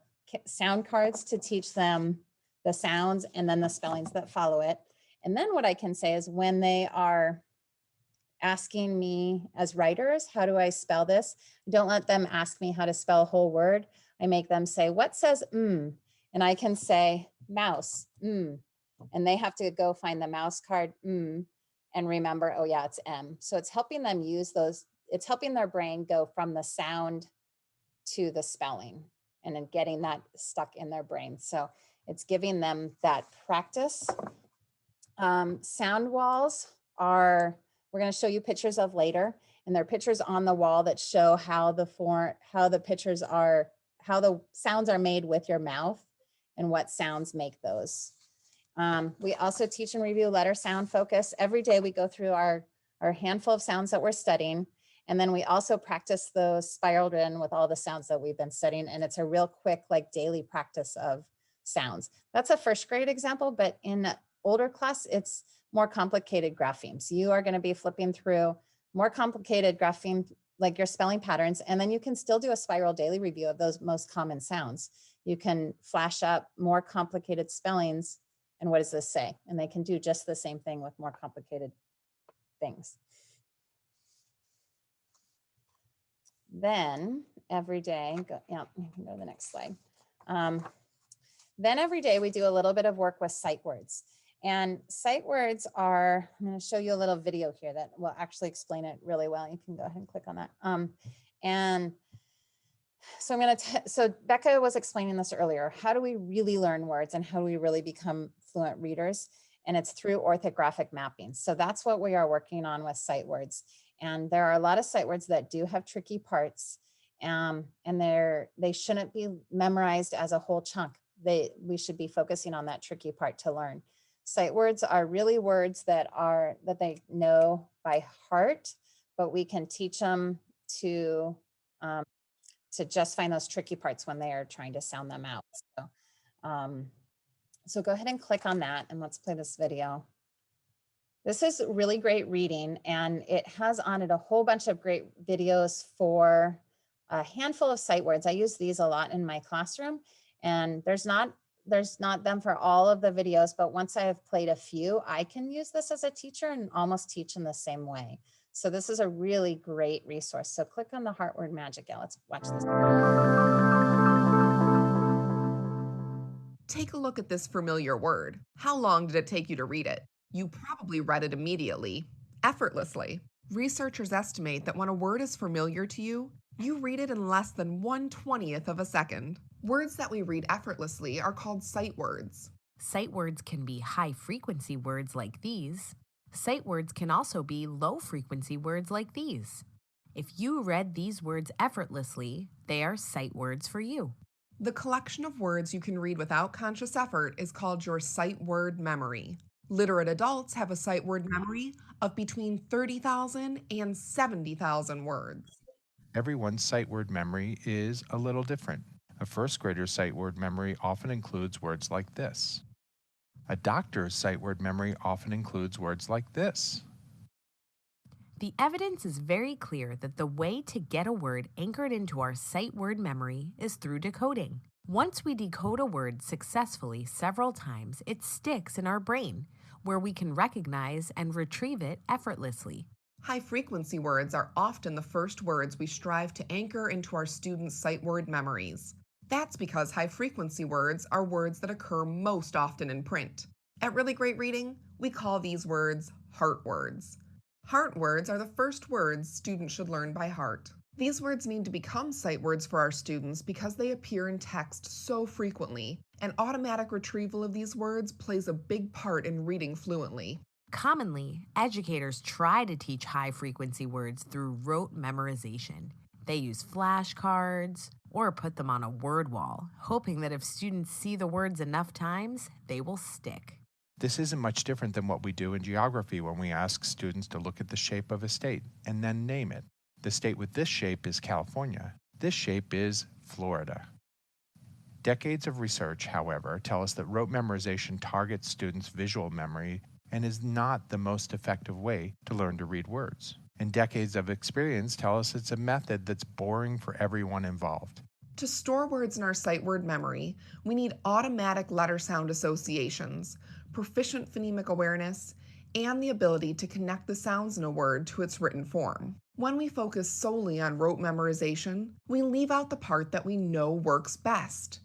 sound cards to teach them the sounds and then the spellings that follow it. And then what I can say is when they are asking me as writers, how do I spell this? Don't let them ask me how to spell a whole word. I make them say, what says And I can say mouse, and they have to go find the mouse card and remember, oh yeah, it's M. So it's helping them use those, it's helping their brain go from the sound to the spelling and then getting that stuck in their brain. So it's giving them that practice. Sound walls are, we're going to show you pictures of later, and there are pictures on the wall that show how the pictures are, how the sounds are made with your mouth and what sounds make those. We also teach and review letter sound focus. Every day we go through our handful of sounds that we're studying, and then we also practice those spiraled in with all the sounds that we've been studying, and it's a real quick, like, daily practice of sounds. That's a first grade example, but in older class, it's more complicated graphemes. You are going to be flipping through more complicated grapheme, like your spelling patterns, and then you can still do a spiral daily review of those most common sounds. You can flash up more complicated spellings, and what does this say? And they can do just the same thing with more complicated things. Then every day, you can go to the next slide. Then every day we do a little bit of work with sight words. And sight words are, I'm going to show you a little video here that will actually explain it really well. You can go ahead and click on that. And so so Becca was explaining this earlier. How do we really learn words and how do we really become fluent readers? And it's through orthographic mapping. So that's what we are working on with sight words. And there are a lot of sight words that do have tricky parts, and they shouldn't be memorized as a whole chunk. We should be focusing on that tricky part to learn. Sight words are really words that they know by heart, but we can teach them to just find those tricky parts when they are trying to sound them out. So go ahead and click on that and let's play this video. This is really great reading, and it has on it a whole bunch of great videos for a handful of sight words. I use these a lot in my classroom, and there's not them for all of the videos, but once I have played a few, I can use this as a teacher and almost teach in the same way. So this is a really great resource. So click on the heart word magic. Yeah, let's watch this. Take a look at this familiar word. How long did it take you to read it? You probably read it immediately, effortlessly. Researchers estimate that when a word is familiar to you, you read it in less than 1/20th of a second. Words that we read effortlessly are called sight words. Sight words can be high-frequency words like these. Sight words can also be low-frequency words like these. If you read these words effortlessly, they are sight words for you. The collection of words you can read without conscious effort is called your sight word memory. Literate adults have a sight word memory of between 30,000 and 70,000 words. Everyone's sight word memory is a little different. A first grader's sight word memory often includes words like this. A doctor's sight word memory often includes words like this. The evidence is very clear that the way to get a word anchored into our sight word memory is through decoding. Once we decode a word successfully several times, it sticks in our brain, where we can recognize and retrieve it effortlessly. High-frequency words are often the first words we strive to anchor into our students' sight word memories. That's because high-frequency words are words that occur most often in print. At Really Great Reading, we call these words heart words. Heart words are the first words students should learn by heart. These words need to become sight words for our students because they appear in text so frequently, and automatic retrieval of these words plays a big part in reading fluently. Commonly, educators try to teach high-frequency words through rote memorization. They use flashcards or put them on a word wall, hoping that if students see the words enough times, they will stick. This isn't much different than what we do in geography when we ask students to look at the shape of a state and then name it. The state with this shape is California. This shape is Florida. Decades of research, however, tell us that rote memorization targets students' visual memory and is not the most effective way to learn to read words. And decades of experience tell us it's a method that's boring for everyone involved. To store words in our sight word memory, we need automatic letter sound associations, proficient phonemic awareness, and the ability to connect the sounds in a word to its written form. When we focus solely on rote memorization, we leave out the part that we know works best: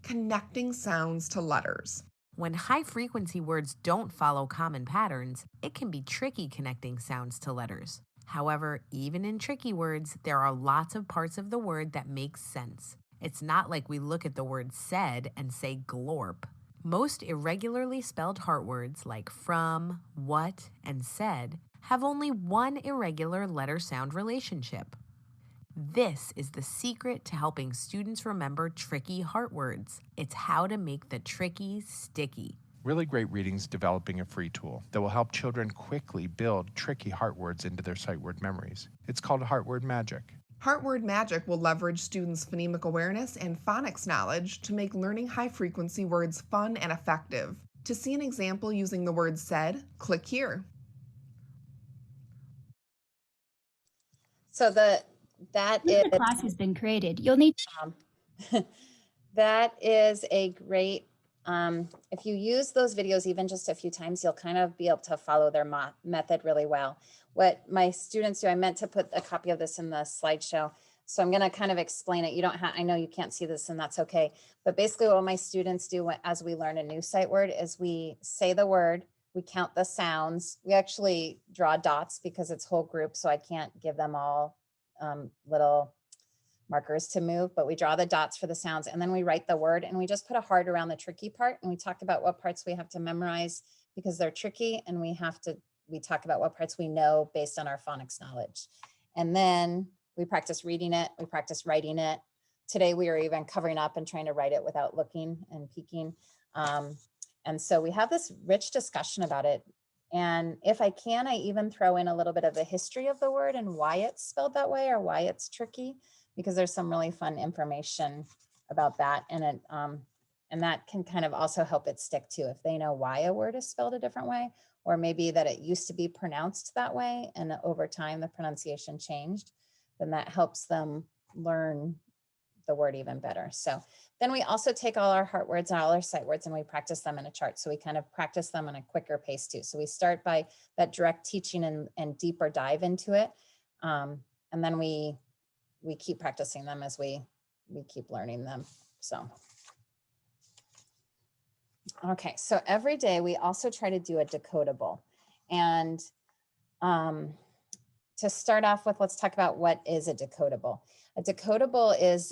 connecting sounds to letters. When high-frequency words don't follow common patterns, it can be tricky connecting sounds to letters. However, even in tricky words, there are lots of parts of the word that make sense. It's not like we look at the word said and say glorp. Most irregularly spelled heart words like from, what, and said have only one irregular letter-sound relationship. This is the secret to helping students remember tricky heart words. It's how to make the tricky sticky. Really Great Reading's developing a free tool that will help children quickly build tricky heart words into their sight word memories. It's called Heart Word Magic. Heart Word Magic will leverage students' phonemic awareness and phonics knowledge to make learning high-frequency words fun and effective. To see an example using the word said, click here. So that is The class has been created. You'll need that is a great, if you use those videos even just a few times, you'll kind of be able to follow their method really well. What my students do, I meant to put a copy of this in the slideshow, so I'm going to kind of explain it. You don't have, I know you can't see this and that's okay, but basically what my students do as we learn a new sight word is we say the word, we count the sounds, we actually draw dots because it's whole group, so I can't give them all little markers to move, but we draw the dots for the sounds, and then we write the word, and we just put a heart around the tricky part, and we talk about what parts we have to memorize because they're tricky, and we talk about what parts we know based on our phonics knowledge. And then we practice reading it, we practice writing it. Today we are even covering up and trying to write it without looking and peeking. And so we have this rich discussion about it. And if I can, I even throw in a little bit of the history of the word and why it's spelled that way or why it's tricky, because there's some really fun information about that. And that can kind of also help it stick too. If they know why a word is spelled a different way, or maybe that it used to be pronounced that way and over time the pronunciation changed, then that helps them learn the word even better. So then we also take all our heart words and all our sight words and we practice them in a chart. So we kind of practice them in a quicker pace too. So we start by that direct teaching and deeper dive into it. And then we keep practicing them as we keep learning them. So, okay. So every day we also try to do a decodable. And to start off with, let's talk about what is a decodable. A decodable is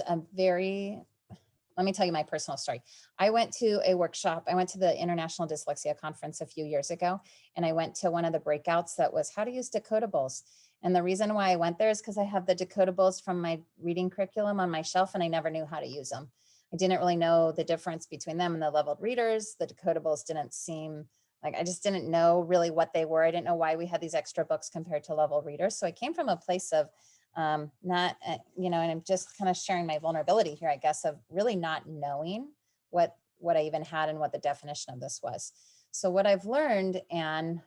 let me tell you my personal story. I went to a workshop. I went to the International Dyslexia Conference a few years ago, and I went to one of the breakouts that was how to use decodables. And the reason why I went there is because I have the decodables from my reading curriculum on my shelf, and I never knew how to use them. I didn't really know the difference between them and the leveled readers. The decodables didn't seem like, I just didn't know really what they were. I didn't know why we had these extra books compared to level readers. So I came from a place of Not, you know, and I'm just kind of sharing my vulnerability here, I guess, of really not knowing what I even had and what the definition of this was. So what I've learned and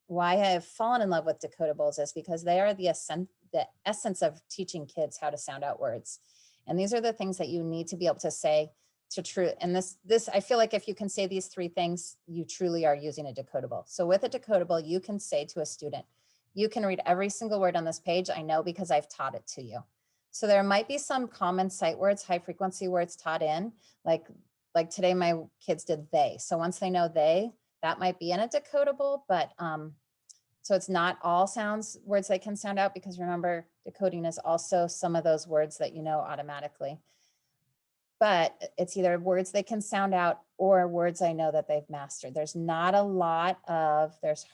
why I've fallen in love with decodables is because they are the essence of teaching kids how to sound out words. And these are the things that you need to be able to say to true. And this, I feel like if you can say these three things, you truly are using a decodable. So with a decodable, you can say to a student, you can read every single word on this page. I know because I've taught it to you. So there might be some common sight words, high frequency words taught in, like today my kids did they. So once they know they, that might be in a decodable, but so it's not all words they can sound out, because remember, decoding is also some of those words that you know automatically. But it's either words they can sound out or words I know that they've mastered. There's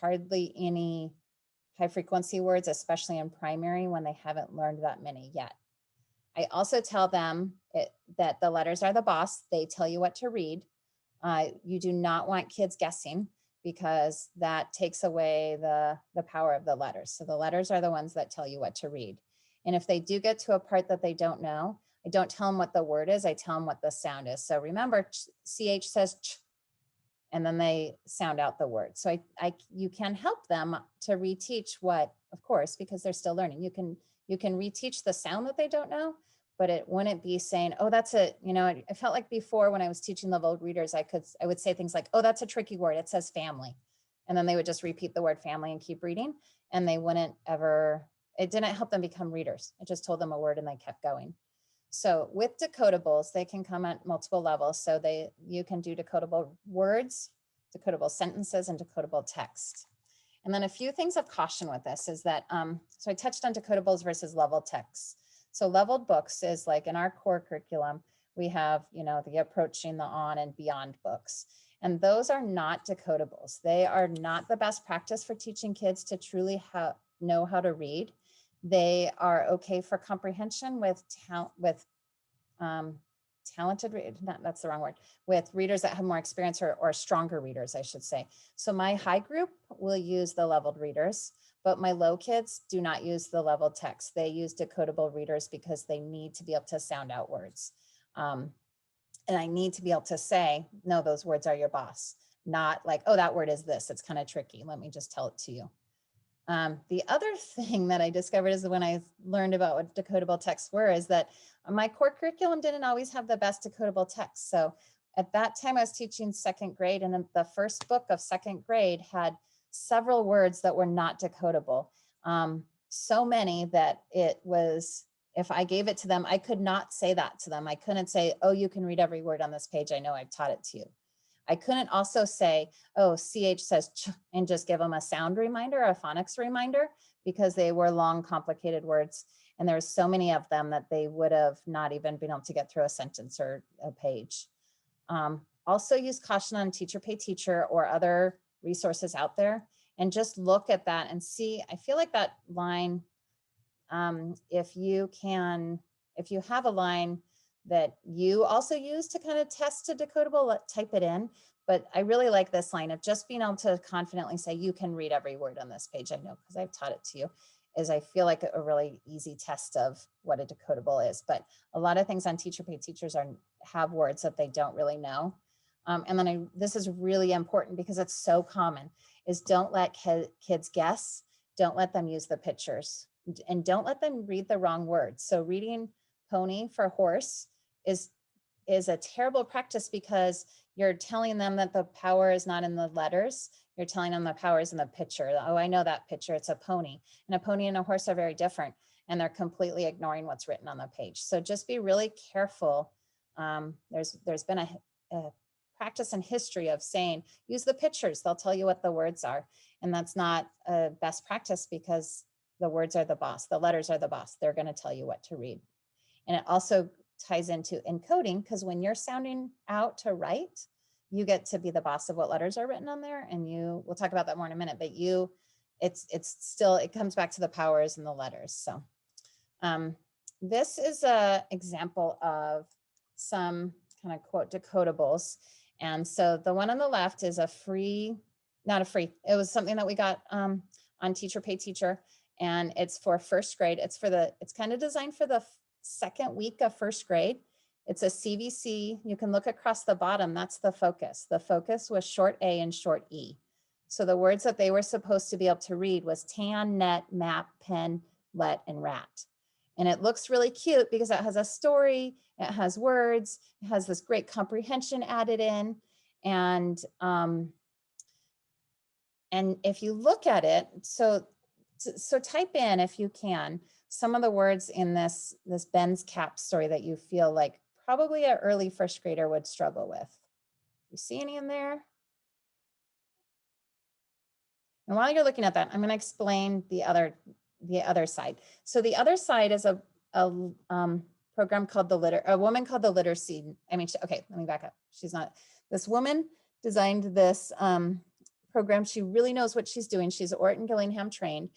hardly any high frequency words, especially in primary when they haven't learned that many yet. I also tell them that the letters are the boss. They tell you what to read. You do not want kids guessing, because that takes away the power of the letters. So the letters are the ones that tell you what to read. And if they do get to a part that they don't know, I don't tell them what the word is, I tell them what the sound is. So remember, CH says ch, and then they sound out the word. So you can help them to reteach what, of course, because they're still learning. You can reteach the sound that they don't know, but it wouldn't be saying, oh, that's a, you know, I felt like before when I was teaching level readers, I would say things like, oh, that's a tricky word. It says family. And then they would just repeat the word family and keep reading. And they wouldn't ever, it didn't help them become readers. It just told them a word and they kept going. So with decodables, they can come at multiple levels. So you can do decodable words, decodable sentences, and decodable text. And then a few things of caution with this is that, so I touched on decodables versus leveled texts. So leveled books is like in our core curriculum, we have, you know, the approaching, the on and beyond books. And those are not decodables. They are not the best practice for teaching kids to truly know how to read. They are okay for comprehension with talented, that's the wrong word, with readers that have more experience or stronger readers, I should say. So my high group will use the leveled readers, but my low kids do not use the leveled text. They use decodable readers because they need to be able to sound out words. And I need to be able to say, no, those words are your boss. Not like, oh, that word is this. It's kind of tricky. Let me just tell it to you. The other thing that I discovered is when I learned about what decodable texts were, is that my core curriculum didn't always have the best decodable text. So at that time I was teaching second grade, and the first book of second grade had several words that were not decodable. So many that it was, if I gave it to them, I could not say that to them. I couldn't say, oh, you can read every word on this page. I know I've taught it to you. I couldn't also say, oh, CH says ch, and just give them a sound reminder, a phonics reminder, because they were long, complicated words. And there's so many of them that they would have not even been able to get through a sentence or a page. Also use caution on teacher pay teacher or other resources out there, and just look at that and see. I feel like that line, if you have a line that you also use to kind of test a decodable, type it in. But I really like this line of just being able to confidently say, you can read every word on this page. I know because I've taught it to you, is I feel like a really easy test of what a decodable is. But a lot of things on teacher pay teachers have words that they don't really know. And then this is really important because it's so common, is don't let kids guess. Don't let them use the pictures, and don't let them read the wrong words. So reading pony for horse is a terrible practice, because you're telling them that the power is not in the letters. You're telling them the power is in the picture. Oh, I know that picture, it's a pony. And a pony and a horse are very different, and they're completely ignoring what's written on the page. So just be really careful. There's been a practice in history of saying, use the pictures, they'll tell you what the words are. And that's not a best practice, because the words are the boss, the letters are the boss. They're going to tell you what to read. And it also ties into encoding, because when you're sounding out to write, you get to be the boss of what letters are written on there. And we'll talk about that more in a minute, but it comes back to the powers and the letters. So this is an example of some kind of quote decodables. And so the one on the left is it was something that we got on Teacher Pay Teacher. and it's for first grade. It's kind of designed for the second week of first grade. It's a CVC. You can look across the bottom. That's the focus. The focus was short A and short E. So the words that they were supposed to be able to read was tan, net, map, pen, let, and rat. And it looks really cute because it has a story, it has words, it has this great comprehension added in. And if you look at it, so type in, if you can, some of the words in this Ben's cap story that you feel like probably an early first grader would struggle with. You see any in there? And while you're looking at that, I'm going to explain the other side. So the other side is a program called a woman called the Literacy. Okay, let me back up. This woman designed this program. She really knows what she's doing. She's Orton Gillingham trained.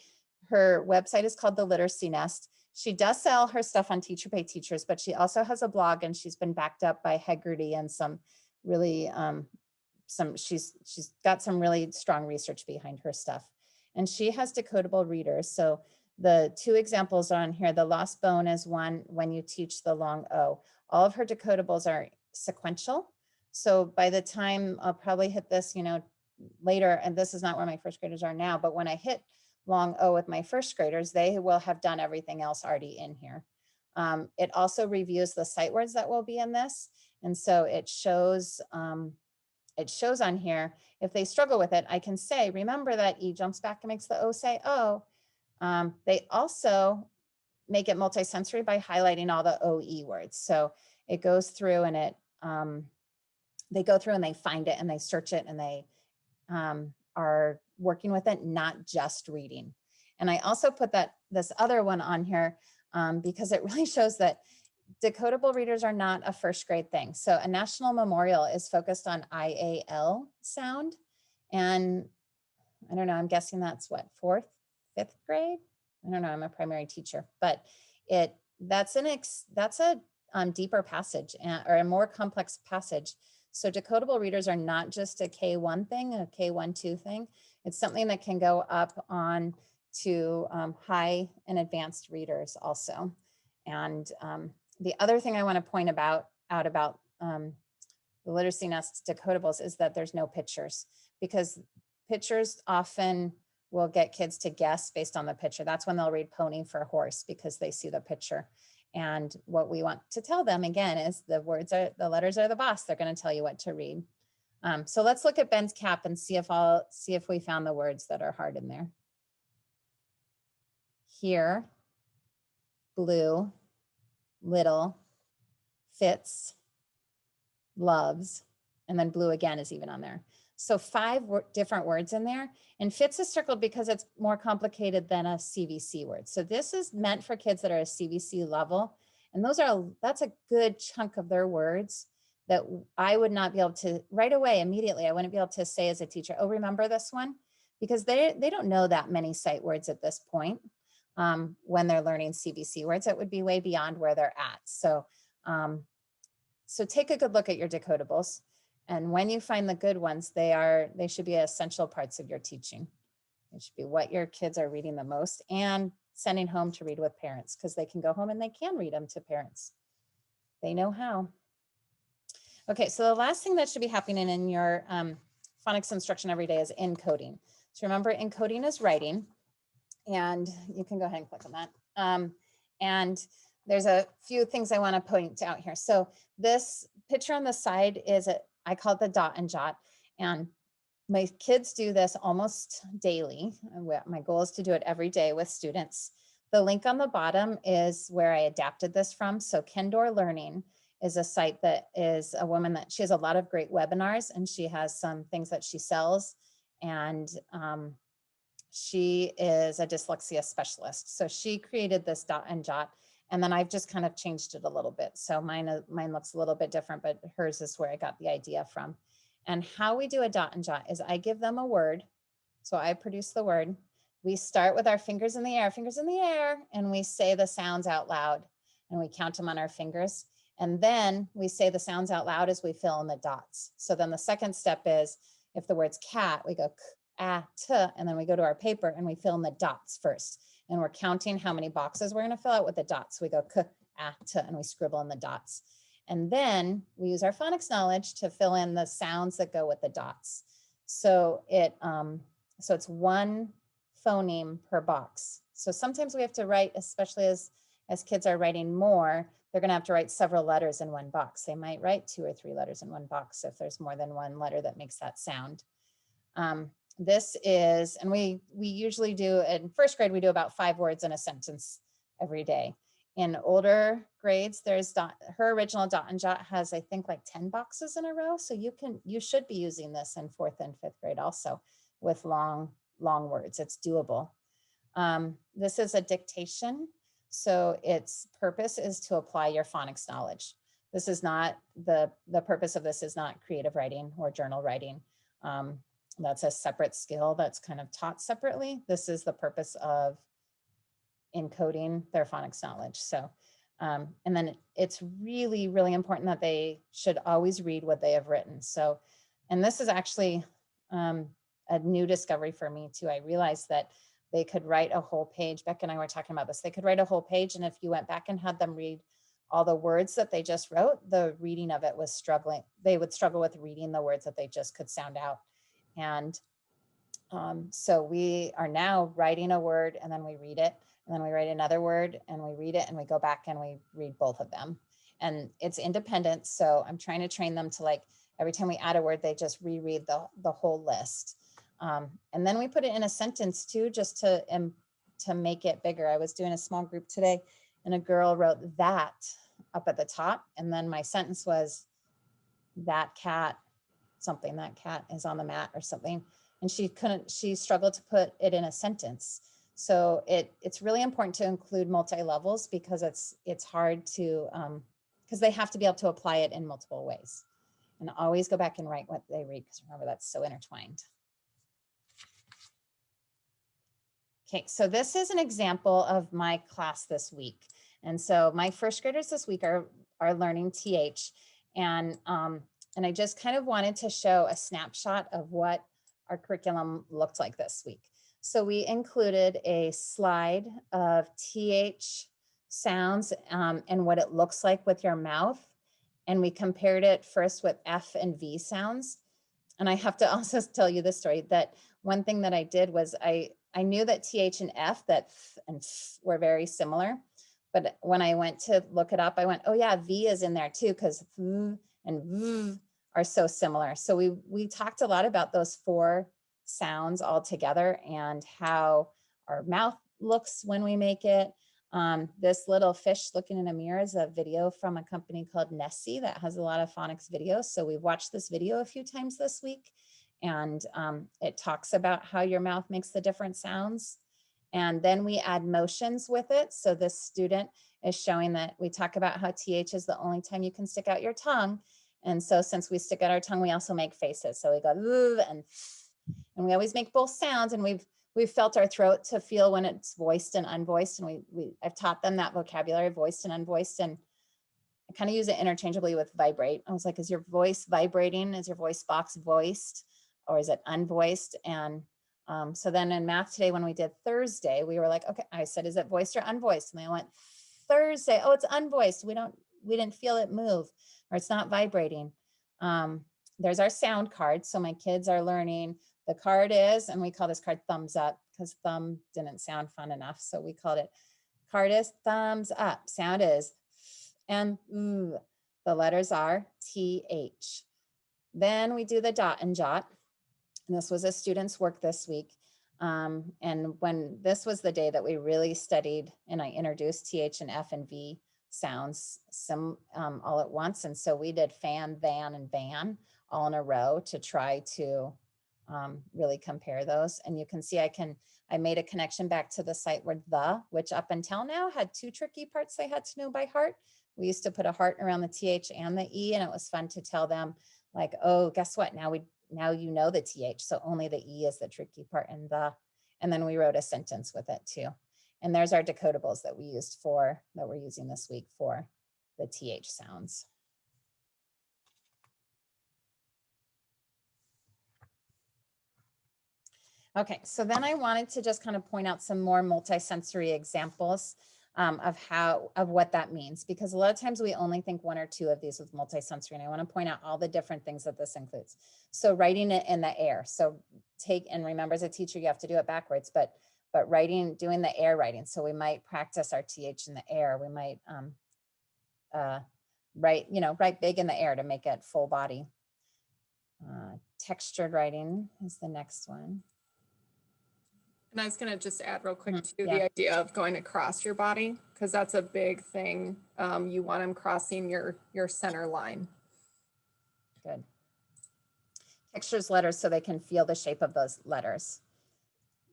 Her website is called the Literacy Nest. She does sell her stuff on Teacher Pay Teachers, but she also has a blog, and she's been backed up by Hegarty and some really she's got some really strong research behind her stuff. And she has decodable readers. So the two examples on here, the lost bone is one when you teach the long O. All of her decodables are sequential. So by the time I'll probably hit this, later, and this is not where my first graders are now, but when I hit long O with my first graders, they will have done everything else already in here. It also reviews the sight words that will be in this. And so it shows on here, if they struggle with it, I can say, remember that E jumps back and makes the O say O. They also make it multisensory by highlighting all the OE words. So it goes through and they go through and they find it and they search it and they are working with it, not just reading. And I also put this other one on here because it really shows that decodable readers are not a first grade thing. So a national memorial is focused on IAL sound. And I don't know, I'm guessing that's what, 4th, 5th grade? I don't know, I'm a primary teacher, but that's a deeper passage or a more complex passage. So decodable readers are not just a K1 thing, a K1-2 thing. It's something that can go up on to high and advanced readers also. And the other thing I want to point out about the Literacy Nest decodables is that there's no pictures, because pictures often will get kids to guess based on the picture. That's when they'll read pony for horse, because they see the picture. And what we want to tell them again is the letters are the boss. They're going to tell you what to read. So let's look at Ben's cap and see if we found the words that are hard in there. Here, blue, little, fits, loves, and then blue again is even on there. So 5 different words in there, and fits is circled because it's more complicated than a CVC word. So this is meant for kids that are a CVC level, and that's a good chunk of their words that I would not be able to right away, immediately, I wouldn't be able to say as a teacher, oh, remember this one? Because they don't know that many sight words at this point. When they're learning CVC words, it would be way beyond where they're at. So, so take a good look at your decodables. And when you find the good ones, they should be essential parts of your teaching. It should be what your kids are reading the most and sending home to read with parents, because they can go home and they can read them to parents. They know how. Okay, so the last thing that should be happening in your phonics instruction every day is encoding. So remember, encoding is writing. And you can go ahead and click on that. And there's a few things I want to point out here. So this picture on the side I call it the dot and jot. And my kids do this almost daily. My goal is to do it every day with students. The link on the bottom is where I adapted this from. So Kendor Learning is a site that is a woman that she has a lot of great webinars, and she has some things that she sells. And she is a dyslexia specialist. So she created this dot and jot, and then I've just kind of changed it a little bit. So mine looks a little bit different, but hers is where I got the idea from. And how we do a dot and jot is I give them a word. So I produce the word. We start with our fingers in the air, and we say the sounds out loud, and we count them on our fingers. And then we say the sounds out loud as we fill in the dots. So then the second step is, if the word's cat, we go k, a, t, and then we go to our paper and we fill in the dots first. and we're counting how many boxes we're going to fill out with the dots. We go k, a, t, and we scribble in the dots. And then we use our phonics knowledge to fill in the sounds that go with the dots. So it's one phoneme per box. So sometimes we have to write, especially as kids are writing more, they're going to have to write several letters in one box. They might write 2 or 3 letters in one box if there's more than one letter that makes that sound. This is, and we usually do, in first grade, we do about 5 words in a sentence every day. In older grades, there's her original Dot and Jot has, I think, like 10 boxes in a row. So you should be using this in 4th and 5th grade also with long words. It's doable. This is a dictation. So its purpose is to apply your phonics knowledge. This is not, the purpose of this is not creative writing or journal writing. That's a separate skill that's kind of taught separately. This is the purpose of encoding their phonics knowledge. So, and then it's really, really important that they should always read what they have written. So, and this is actually a new discovery for me too. I realized that they could write a whole page. Becca and I were talking about this. They could write a whole page, and if you went back and had them read all the words that they just wrote, the reading of it was struggling. They would struggle with reading the words that they just could sound out. And so we are now writing a word, and then we read it, and then we write another word and we read it, and we go back and we read both of them. And it's independent. So I'm trying to train them to, like, every time we add a word, they just reread the whole list. And then we put it in a sentence too, just to make it bigger. I was doing a small group today, and a girl wrote that up at the top. And then my sentence was, that cat, something, that cat is on the mat or something. And she struggled to put it in a sentence. So it's really important to include multi-levels, because it's hard to, because they have to be able to apply it in multiple ways. And always go back and write what they read, because remember, that's so intertwined. Okay, so this is an example of my class this week. And so my first graders this week are learning TH. And I just kind of wanted to show a snapshot of what our curriculum looked like this week. So we included a slide of TH sounds and what it looks like with your mouth. And we compared it first with F and V sounds. And I have to also tell you this story, that one thing that I did was I knew that TH and F, that F and F were very similar. But when I went to look it up, I went, oh yeah, V is in there too, because V and V are so similar. So we talked a lot about those 4 sounds all together and how our mouth looks when we make it. This little fish looking in a mirror is a video from a company called Nessie that has a lot of phonics videos. So we've watched this video a few times this week, and it talks about how your mouth makes the different sounds. And then we add motions with it. So this student is showing that we talk about how TH is the only time you can stick out your tongue. And so since we stick out our tongue, we also make faces. So we go and we always make both sounds, and we've felt our throat to feel when it's voiced and unvoiced. And I've taught them that vocabulary, voiced and unvoiced, and I kind of use it interchangeably with vibrate. I was like, is your voice vibrating? Is your voice box voiced, or is it unvoiced? And so then in math today, when we did Thursday, we were like, okay, I said, is it voiced or unvoiced? And they went, Thursday, oh, it's unvoiced. We didn't feel it move, or it's not vibrating. There's our sound card. So my kids are learning, the card is, and we call this card thumbs up, because thumb didn't sound fun enough. So we called it, card is thumbs up, sound is, and the letters are TH. Then we do the dot and jot. And this was a student's work this week. And when this was the day that we really studied, and I introduced TH and F and V sounds all at once. And so we did fan, van, and van all in a row to try to really compare those. And you can see I made a connection back to the sight word the, which up until now had 2 tricky parts they had to know by heart. We used to put a heart around the TH and the E, and it was fun to tell them, like, oh, guess what? Now you know the TH, so only the E is the tricky part, and then we wrote a sentence with it too. And there's our decodables that we're using this week for the TH sounds. Okay, so then I wanted to just kind of point out some more multisensory examples of what that means, because a lot of times we only think one or two of these with multisensory, and I want to point out all the different things that this includes. So writing it in the air. So and remember, as a teacher, you have to do it backwards, but doing the air writing. So we might practice our TH in the air. We might write big in the air to make it full body. Textured writing is the next one. And I was going to just add real quick to yeah. the idea of going across your body, because that's a big thing. You want them crossing your center line. Good. Textures letters so they can feel the shape of those letters.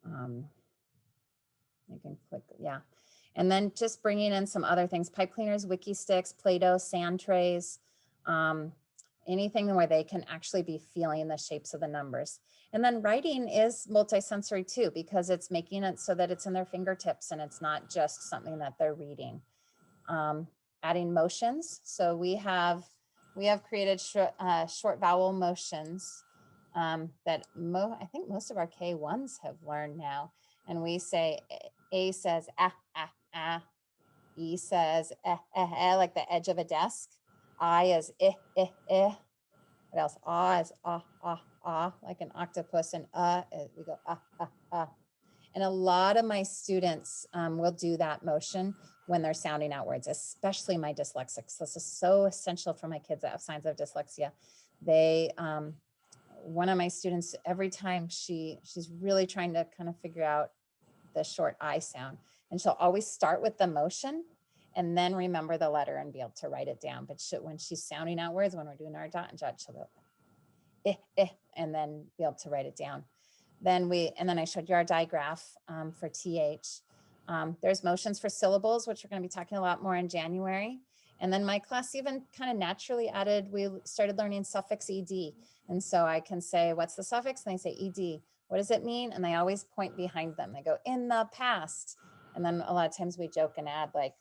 You can click, yeah. And then just bringing in some other things, pipe cleaners, wiki sticks, Play-Doh, sand trays, anything where they can actually be feeling the shapes of the numbers. And then writing is multisensory too, because it's making it so that it's in their fingertips and it's not just something that they're reading. Adding motions. So we have created short vowel motions that I think most of our K1s have learned now. And we say, A says ah, ah, ah. E says eh, eh, eh, like the edge of a desk. I is eh, eh, eh. What else? Ah is ah, ah, ah, like an octopus. And we go ah, ah, ah. And a lot of my students will do that motion when they're sounding out words, especially my dyslexics. This is so essential for my kids that have signs of dyslexia. One of my students, every time she's really trying to kind of figure out the short I sound, and she'll always start with the motion and then remember the letter and be able to write it down. But when she's sounding out words, when we're doing our dot and jot, she'll go eh, eh, and then be able to write it down. Then I showed you our digraph for TH. There's motions for syllables, which we're going to be talking a lot more in January. And then my class even kind of naturally we started learning suffix ed. And so I can say, what's the suffix? And they say ed. What does it mean? And they always point behind them. They go, in the past. And then a lot of times we joke and add like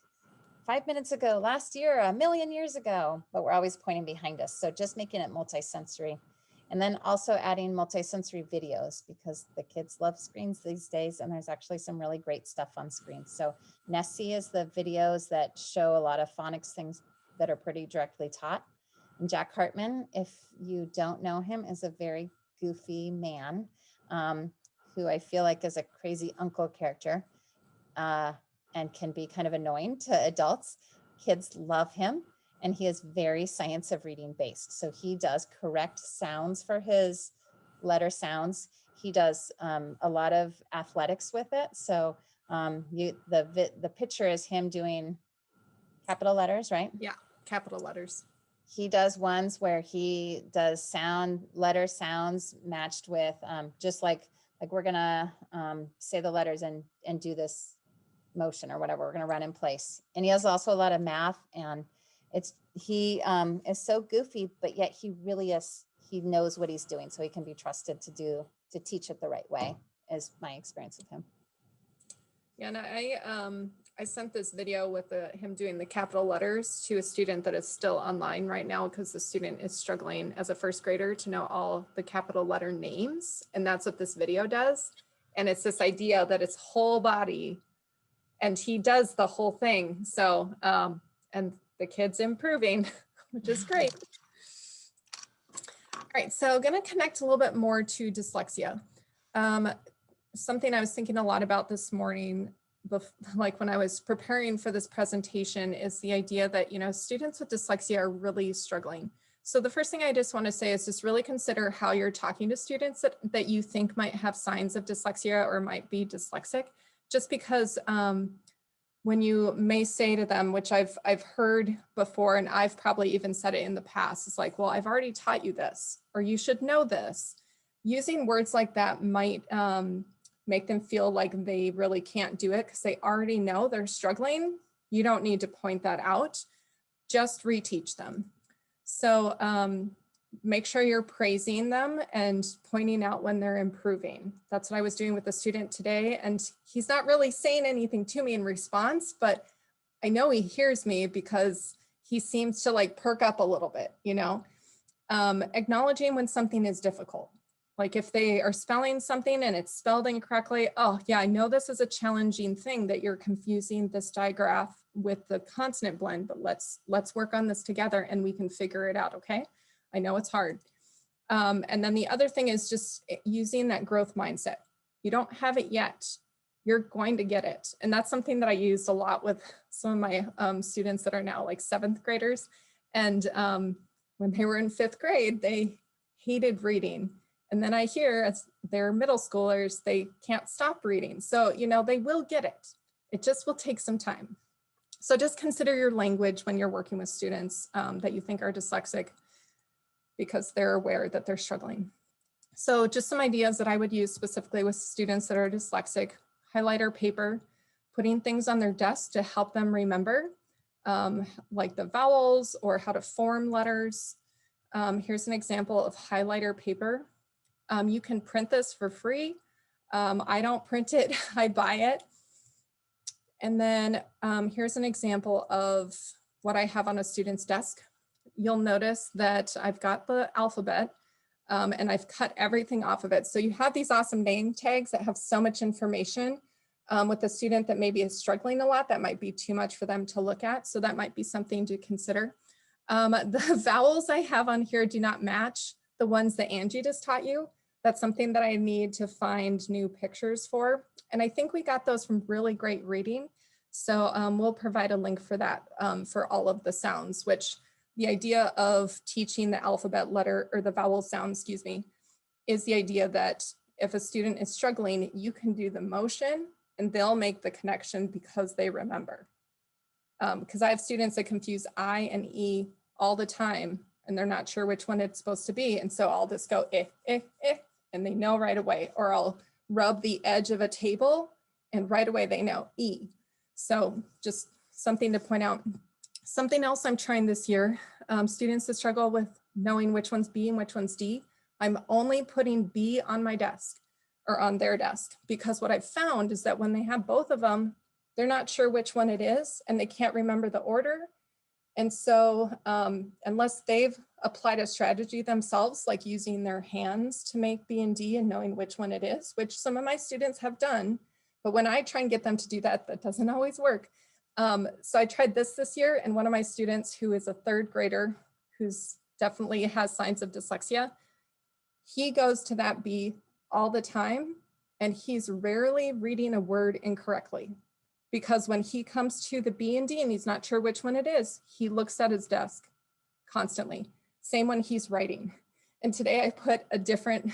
5 minutes ago, last year, 1,000,000 years ago, but we're always pointing behind us. So just making it multisensory. And then also adding multisensory videos, because the kids love screens these days, and there's actually some really great stuff on screens. So Nessie is the videos that show a lot of phonics things that are pretty directly taught. And Jack Hartman, if you don't know him, is a very goofy man who I feel like is a crazy uncle character and can be kind of annoying to adults. Kids love him. And he is very science of reading based. So he does correct sounds for his letter sounds. He does a lot of athletics with it. So the picture is him doing capital letters, right? Yeah, capital letters. He does ones where he does letter sounds matched with just like we're gonna say the letters and do this motion or whatever. We're gonna run in place. And he has also a lot of math, and he is so goofy, but yet he knows what he's doing, so he can be trusted to teach it the right way, is my experience with him. Yeah, and I sent this video with him doing the capital letters to a student that is still online right now, because the student is struggling as a first grader to know all the capital letter names, and that's what this video does. And it's this idea that it's whole body, and he does the whole thing. So and the kid's improving, which is great. All right, so going to connect a little bit more to dyslexia. Something I was thinking a lot about this morning, like when I was preparing for this presentation, is the idea that, students with dyslexia are really struggling. So the first thing I just want to say is just really consider how you're talking to students that you think might have signs of dyslexia or might be dyslexic, just because when you may say to them, which I've heard before, and I've probably even said it in the past, it's like, well, I've already taught you this, or you should know this. Using words like that might make them feel like they really can't do it because they already know they're struggling. You don't need to point that out, just reteach them. So make sure you're praising them and pointing out when they're improving. That's what I was doing with the student today. And he's not really saying anything to me in response, but I know he hears me because he seems to like perk up a little bit, Acknowledging when something is difficult. Like if they are spelling something and it's spelled incorrectly, oh yeah, I know this is a challenging thing that you're confusing this digraph with the consonant blend, but let's work on this together and we can figure it out, okay? I know it's hard. And then the other thing is just using that growth mindset. You don't have it yet, you're going to get it. And that's something that I used a lot with some of my students that are now like 7th graders. And when they were in 5th grade, they hated reading. And then I hear as they're middle schoolers, they can't stop reading. So, you know, they will get it. It just will take some time. So just consider your language when you're working with students that you think are dyslexic, because they're aware that they're struggling. So just some ideas that I would use specifically with students that are dyslexic: highlighter paper, putting things on their desk to help them remember, like the vowels or how to form letters. Here's an example of highlighter paper. You can print this for free. I don't print it, I buy it. And then here's an example of what I have on a student's desk. You'll notice that I've got the alphabet and I've cut everything off of it. So you have these awesome name tags that have so much information. With a student that maybe is struggling a lot, that might be too much for them to look at. So that might be something to consider. The vowels I have on here do not match the ones that Angie just taught you. That's something that I need to find new pictures for. And I think we got those from Really Great Reading. So we'll provide a link for that for all of the sounds, which the idea of teaching the alphabet letter or the vowel sound, excuse me, is the idea that if a student is struggling, you can do the motion and they'll make the connection because they remember. Because I have students that confuse I and E all the time and they're not sure which one it's supposed to be. And so I'll just go and they know right away, or I'll rub the edge of a table and right away they know E. So just something to point out. Something else I'm trying this year, students that struggle with knowing which one's B and which one's D, I'm only putting B on my desk or on their desk, because what I've found is that when they have both of them, they're not sure which one it is and they can't remember the order. And so unless they've applied a strategy themselves, like using their hands to make B and D and knowing which one it is, which some of my students have done, but when I try and get them to do that, that doesn't always work. So I tried this year, and one of my students who is a 3rd grader, who's definitely has signs of dyslexia, he goes to that B all the time, and he's rarely reading a word incorrectly. Because when he comes to the B and D and he's not sure which one it is, he looks at his desk constantly. Same when he's writing. And today I put a different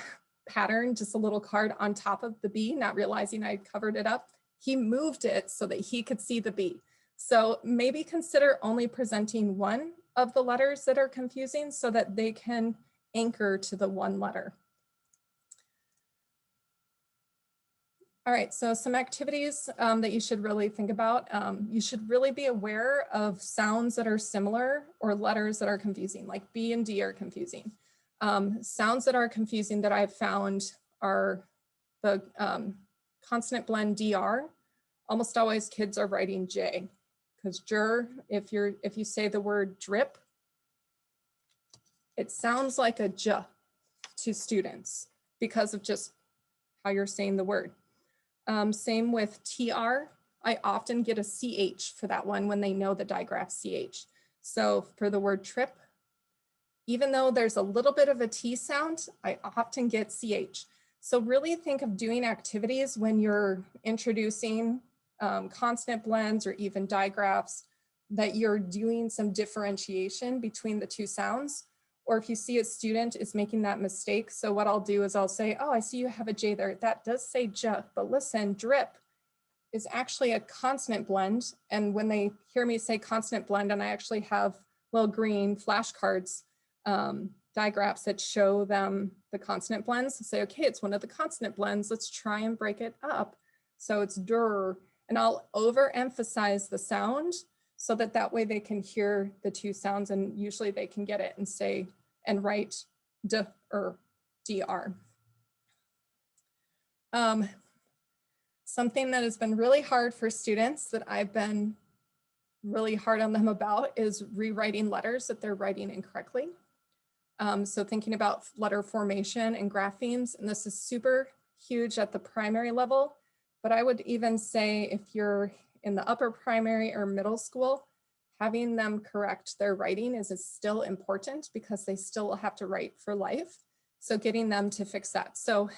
pattern, just a little card on top of the B, not realizing I covered it up. He moved it so that he could see the B. So maybe consider only presenting one of the letters that are confusing so that they can anchor to the one letter. All right, so some activities that you should really think about. You should really be aware of sounds that are similar or letters that are confusing, like B and D are confusing. Sounds that are confusing that I've found are the consonant blend DR. Almost always kids are writing J, because jur, if you say the word drip, it sounds like a J to students because of just how you're saying the word. Same with TR. I often get a CH for that one when they know the digraph CH. So for the word trip, even though there's a little bit of a T sound, I often get CH. So really think of doing activities when you're introducing consonant blends or even digraphs, that you're doing some differentiation between the two sounds. Or if you see a student is making that mistake, so what I'll do is I'll say, oh, I see you have a J there. That does say J, but listen, drip is actually a consonant blend. And when they hear me say consonant blend, and I actually have little green flashcards, digraphs that show them the consonant blends, say, okay, it's one of the consonant blends. Let's try and break it up. So it's dur, and I'll overemphasize the sound so that way they can hear the two sounds, and usually they can get it and say and write D or DR. Something that has been really hard for students that I've been really hard on them about is rewriting letters that they're writing incorrectly. So thinking about letter formation and graphemes, and this is super huge at the primary level, but I would even say if you're in the upper primary or middle school, having them correct their writing is still important because they still have to write for life. So getting them to fix that. So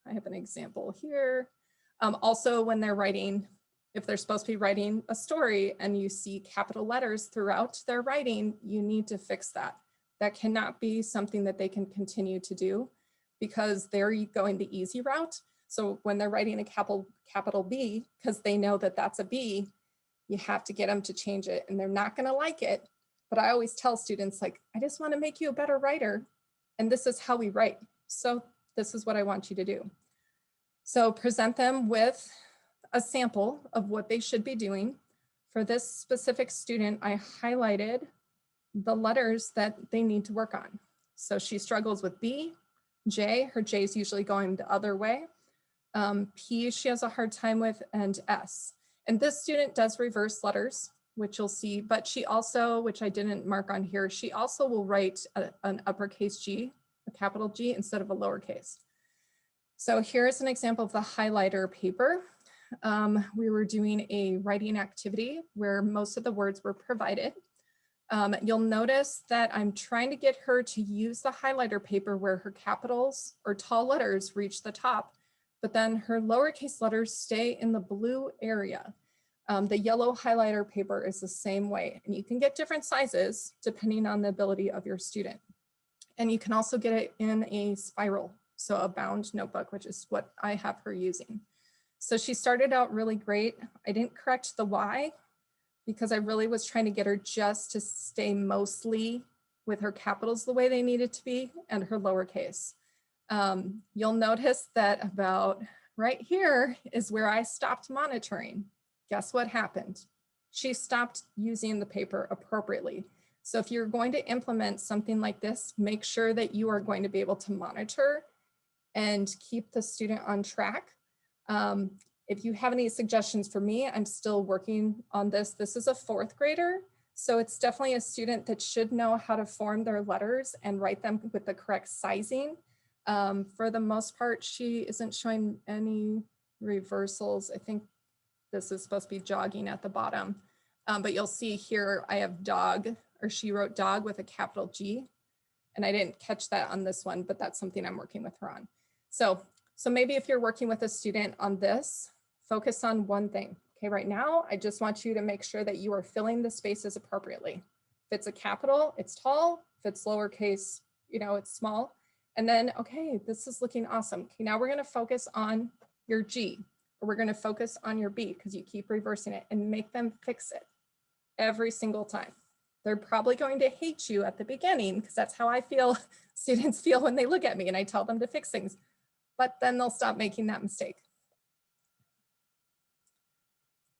I have an example here. Also, when they're writing, if they're supposed to be writing a story and you see capital letters throughout their writing, you need to fix that. That cannot be something that they can continue to do because they're going the easy route. So when they're writing a capital B, because they know that that's a B, you have to get them to change it and they're not going to like it. But I always tell students, like, I just want to make you a better writer. And this is how we write. So this is what I want you to do. So present them with a sample of what they should be doing. For this specific student, I highlighted the letters that they need to work on. So she struggles with B, J, her J is usually going the other way. P, she has a hard time with, and S. And this student does reverse letters, which you'll see, but she also, which I didn't mark on here, she also will write an uppercase G, a capital G, instead of a lowercase. So here's an example of the highlighter paper. We were doing a writing activity where most of the words were provided. You'll notice that I'm trying to get her to use the highlighter paper where her capitals or tall letters reach the top, but then her lowercase letters stay in the blue area. The yellow highlighter paper is the same way, and you can get different sizes depending on the ability of your student. And you can also get it in a spiral, so a bound notebook, which is what I have her using. So she started out really great. I didn't correct the Y because I really was trying to get her just to stay mostly with her capitals the way they needed to be and her lowercase. You'll notice that about right here is where I stopped monitoring. Guess what happened? She stopped using the paper appropriately. So if you're going to implement something like this, make sure that you are going to be able to monitor and keep the student on track. If you have any suggestions for me, I'm still working on this. This is a 4th grader, so it's definitely a student that should know how to form their letters and write them with the correct sizing. For the most part, she isn't showing any reversals. I think this is supposed to be jogging at the bottom, but you'll see here I have dog, or she wrote dog with a capital G, and I didn't catch that on this one, but that's something I'm working with her on. So maybe if you're working with a student on this, focus on one thing. Okay, right now, I just want you to make sure that you are filling the spaces appropriately. If it's a capital, it's tall. If it's lowercase, it's small. And then, okay, this is looking awesome. Okay, now we're gonna focus on your G, or we're gonna focus on your B because you keep reversing it, and make them fix it every single time. They're probably going to hate you at the beginning because that's how I feel students feel when they look at me and I tell them to fix things, but then they'll stop making that mistake.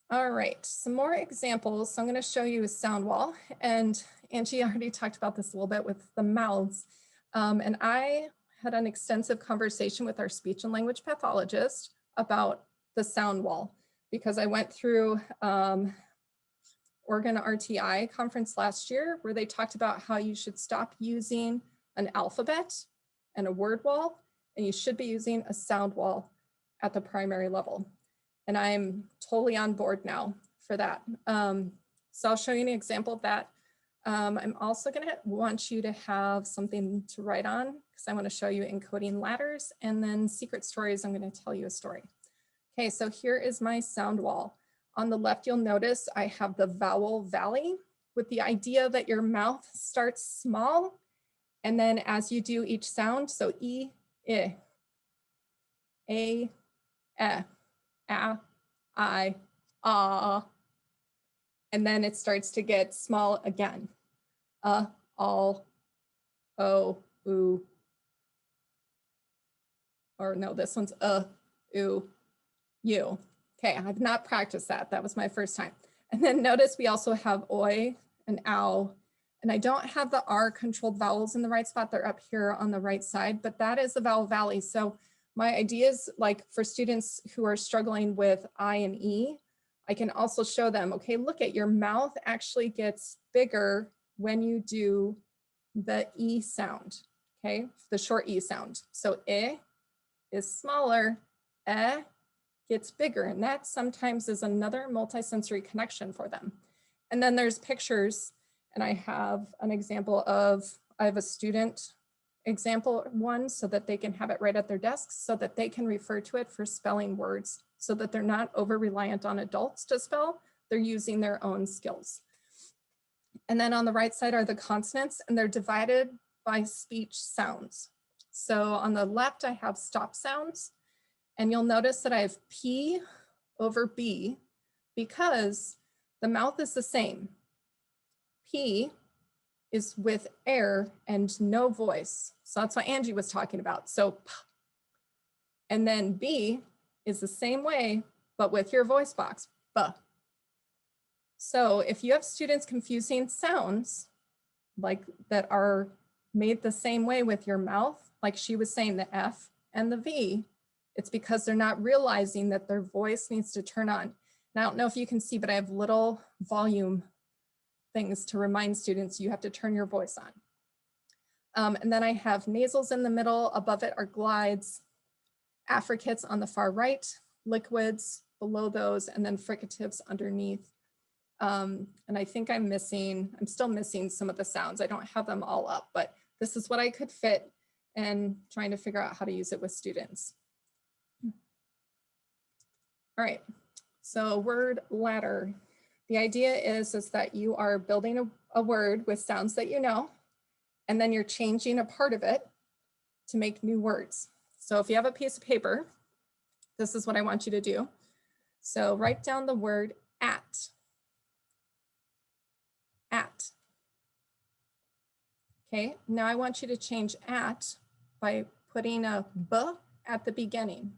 All right, some more examples. So I'm going to show you a sound wall, and Angie already talked about this a little bit with the mouths. And I had an extensive conversation with our speech and language pathologist about the sound wall because I went through Oregon RTI conference last year where they talked about how you should stop using an alphabet and a word wall, and you should be using a sound wall at the primary level. And I'm totally on board now for that. So I'll show you an example of that. I'm also gonna want you to have something to write on because I wanna show you encoding ladders, and then secret stories, I'm gonna tell you a story. Okay, so here is my sound wall. On the left, you'll notice I have the vowel valley with the idea that your mouth starts small. And then as you do each sound, so E, I, A, I, and then it starts to get small again. All, O, oo. Or no, this one's oo, you. Okay, I've not practiced that. That was my first time. And then notice we also have oi and ow. And I don't have the R controlled vowels in the right spot. They're up here on the right side, but that is the vowel valley. So my idea is, like, for students who are struggling with I and E, I can also show them, okay, look at your mouth actually gets bigger when you do the E sound, okay? The short E sound. So I is smaller, gets bigger, and that sometimes is another multisensory connection for them. And then there's pictures, and I have an example of, I have a student example one so that they can have it right at their desks so that they can refer to it for spelling words so that they're not over reliant on adults to spell, they're using their own skills. And then on the right side are the consonants, and they're divided by speech sounds. So on the left, I have stop sounds, and you'll notice that I have P over B because the mouth is the same. P is with air and no voice. So that's what Angie was talking about. So P. And then B is the same way, but with your voice box, B. So if you have students confusing sounds like that are made the same way with your mouth, like she was saying, the F and the V, it's because they're not realizing that their voice needs to turn on. And I don't know if you can see, but I have little volume things to remind students you have to turn your voice on. And then I have nasals in the middle, above it are glides, affricates on the far right, liquids below those, and then fricatives underneath. And I think I'm still missing some of the sounds. I don't have them all up, but this is what I could fit and trying to figure out how to use it with students. All right, so word ladder. The idea is that you are building a word with sounds that you know, and then you're changing a part of it to make new words. So if you have a piece of paper, this is what I want you to do. So write down the word at. At. Okay, now I want you to change at by putting a B at the beginning.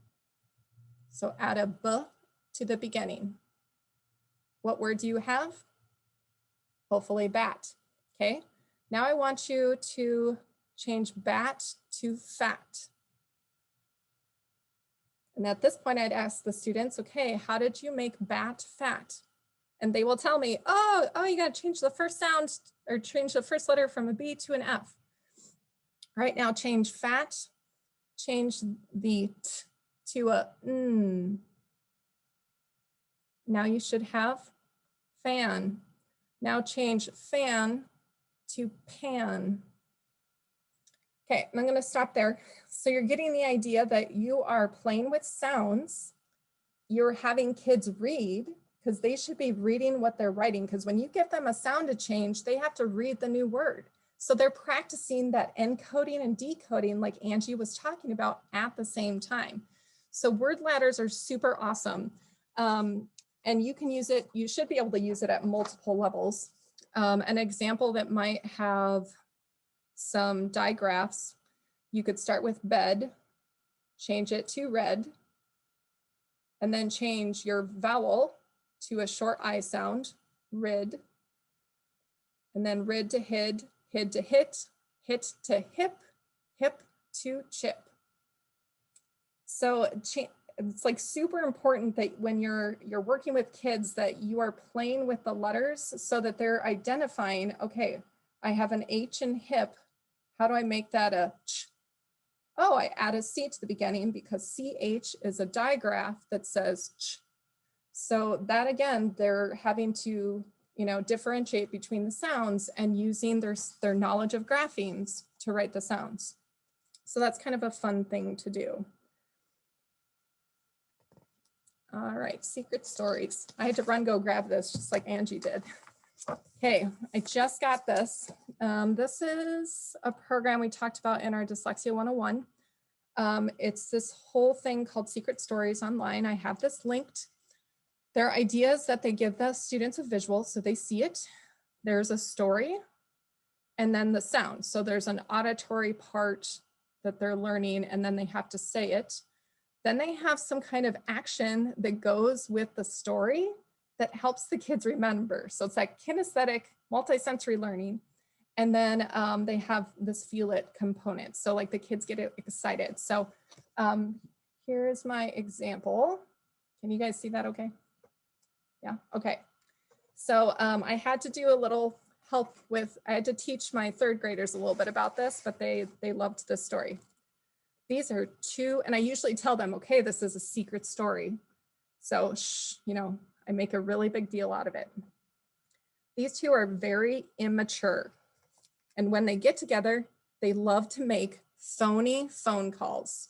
So add a B to the beginning. What word do you have? Hopefully bat, okay? Now I want you to change bat to fat. And at this point, I'd ask the students, okay, how did you make bat fat? And they will tell me, oh, you gotta change the first sound or change the first letter from a B to an F. All right, now change fat, change the T to a N. Now you should have fan. Now change fan to pan. Okay, I'm gonna stop there. So you're getting the idea that you are playing with sounds. You're having kids read because they should be reading what they're writing, because when you give them a sound to change, they have to read the new word. So they're practicing that encoding and decoding like Angie was talking about at the same time. So word ladders are super awesome. And you can use it, you should be able to use it at multiple levels. An example that might have some digraphs, you could start with bed, change it to red, and then change your vowel to a short I sound, rid, and then rid to hid to hit to hip, hip to chip. So it's like super important that when you're working with kids that you are playing with the letters so that they're identifying, okay, I have an H in hip. How do I make that a ch? Oh, I add a C to the beginning because CH is a digraph that says ch. So that again, they're having to, differentiate between the sounds and using their knowledge of graphemes to write the sounds. So that's kind of a fun thing to do. All right, secret stories. I had to go grab this just like Angie did. Okay, I just got this. This is a program we talked about in our Dyslexia 101. It's this whole thing called Secret Stories online. I have this linked. There are ideas that they give the students a visual so they see it. There's a story and then the sound. So there's an auditory part that they're learning and then they have to say it. Then they have some kind of action that goes with the story that helps the kids remember. So it's like kinesthetic, multisensory learning. And then they have this feel it component. So like the kids get excited. So here's my example. Can you guys see that okay? Yeah, okay. So I had to do a little help with, I had to teach my third graders a little bit about this, but they loved this story. These are two, and I usually tell them, okay, this is a secret story. So, you know, I make a really big deal out of it. These two are very immature. And when they get together, they love to make phony phone calls.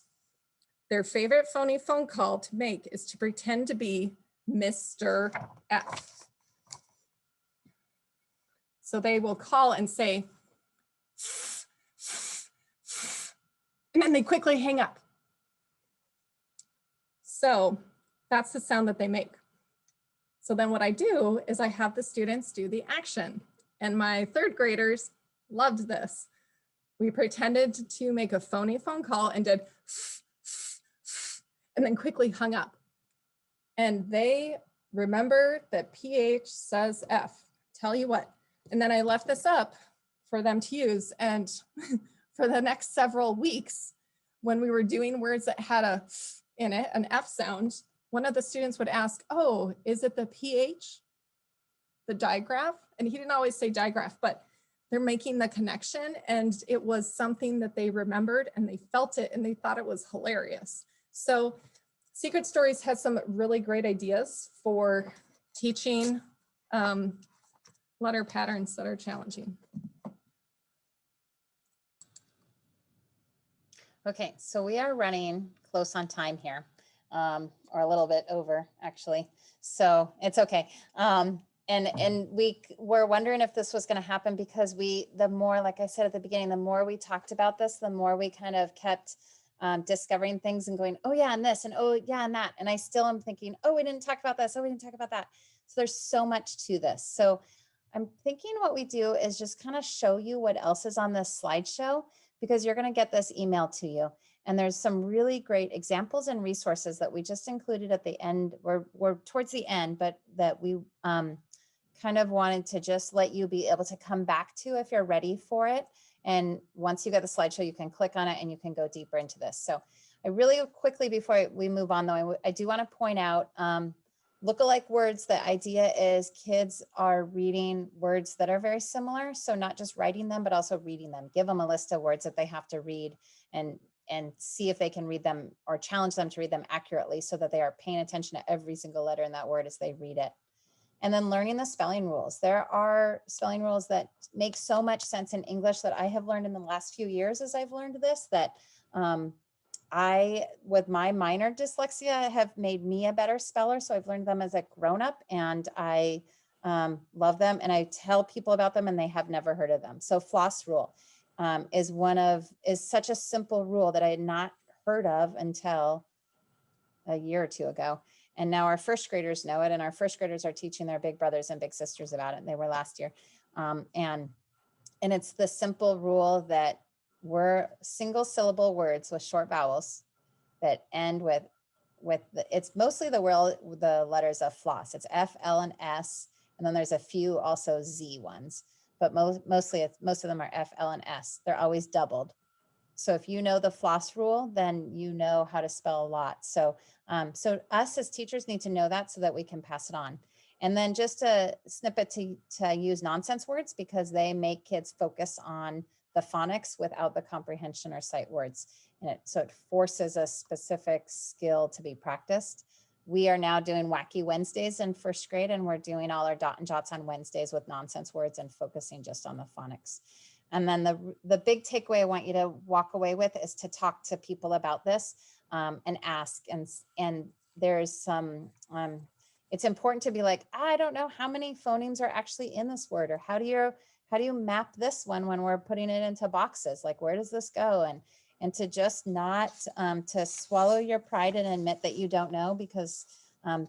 Their favorite phony phone call to make is to pretend to be Mr. F. So they will call and say, and then they quickly hang up. So that's the sound that they make. So then what I do is I have the students do the action. And my third graders loved this. We pretended to make a phony phone call and did, and then quickly hung up. And they remember that PH says F. Tell you what. And then I left this up for them to use. And for the next several weeks, when we were doing words that had a F in it, an F sound, one of the students would ask, oh, is it the PH, the digraph? And he didn't always say digraph, but they're making the connection. And it was something that they remembered and they felt it and they thought it was hilarious. So Secret Stories has some really great ideas for teaching letter patterns that are challenging. Okay, so we are running close on time here, or a little bit over actually. So it's okay. And we were wondering if this was going to happen because the more, like I said at the beginning, the more we talked about this, the more we kind of kept discovering things and going, oh yeah, and this, and oh yeah, and that. And I still am thinking, oh, we didn't talk about this. Oh, we didn't talk about that. So there's so much to this. So I'm thinking what we do is just kind of show you what else is on this slideshow, because you're going to get this email to you. And there's some really great examples and resources that we just included at the end. We're towards the end, but that we kind of wanted to just let you be able to come back to if you're ready for it. And once you get the slideshow, you can click on it and you can go deeper into this. So I really quickly, before we move on though, I do want to point out lookalike words. The idea is kids are reading words that are very similar. So not just writing them, but also reading them. Give them a list of words that they have to read and see if they can read them, or challenge them to read them accurately so that they are paying attention to every single letter in that word as they read it. And then learning the spelling rules. There are spelling rules that make so much sense in English that I have learned in the last few years as I've learned this, that with my minor dyslexia, have made me a better speller. So I've learned them as a grown-up, and I love them, and I tell people about them and they have never heard of them. So floss rule is such a simple rule that I had not heard of until a year or two ago. And now our first graders know it, and our first graders are teaching their big brothers and big sisters about it. And they were last year. And it's the simple rule that we're single syllable words with short vowels that end it's mostly the letters of floss. It's F, L, and S. And then there's a few also Z ones, but most of them are F, L, and S. They're always doubled. So if you know the floss rule, then you know how to spell a lot. So us as teachers need to know that so that we can pass it on. And then just a snippet to use nonsense words, because they make kids focus on the phonics without the comprehension or sight words. So it forces a specific skill to be practiced. We are now doing Wacky Wednesdays in first grade, and we're doing all our dot and jots on Wednesdays with nonsense words and focusing just on the phonics. And then the big takeaway I want you to walk away with is to talk to people about this and ask. And there's some, it's important to be like, I don't know how many phonemes are actually in this word, or how do you map this one when we're putting it into boxes? Like, where does this go? And to just not, to swallow your pride and admit that you don't know, because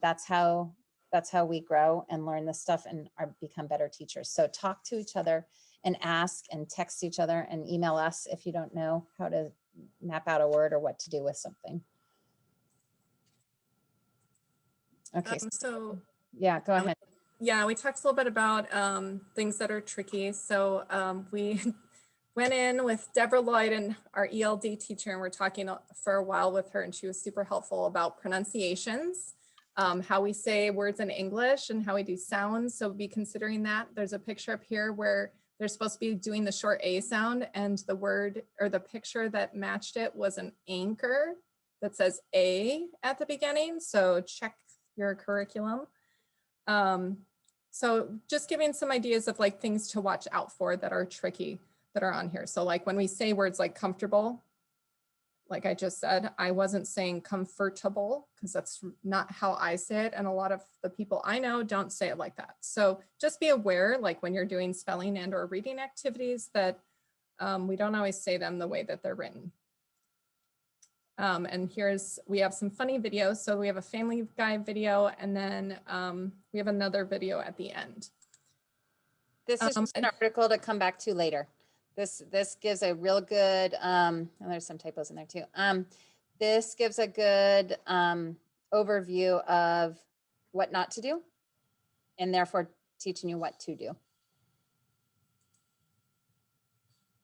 that's how we grow and learn this stuff and become better teachers. So talk to each other and ask, and text each other, and email us if you don't know how to map out a word or what to do with something. Okay. So yeah, go ahead. Yeah, we talked a little bit about things that are tricky. So we went in with Deborah Lloyd and our ELD teacher, and we're talking for a while with her, and she was super helpful about pronunciations. how we say words in English and how we do sounds. So be considering that. There's a picture up here where they're supposed to be doing the short A sound, and the word or the picture that matched it was an anchor that says A at the beginning. So check your curriculum. So just giving some ideas of like things to watch out for that are tricky that are on here. So like when we say words like comfortable, like I just said, I wasn't saying comfortable because that's not how I say it. And a lot of the people I know don't say it like that. So just be aware, like when you're doing spelling and or reading activities, that we don't always say them the way that they're written. And we have some funny videos. So we have a Family Guy video, and then we have another video at the end. This is just an article to come back to later. This gives a real good, and there's some typos in there too. This gives a good overview of what not to do, and therefore teaching you what to do.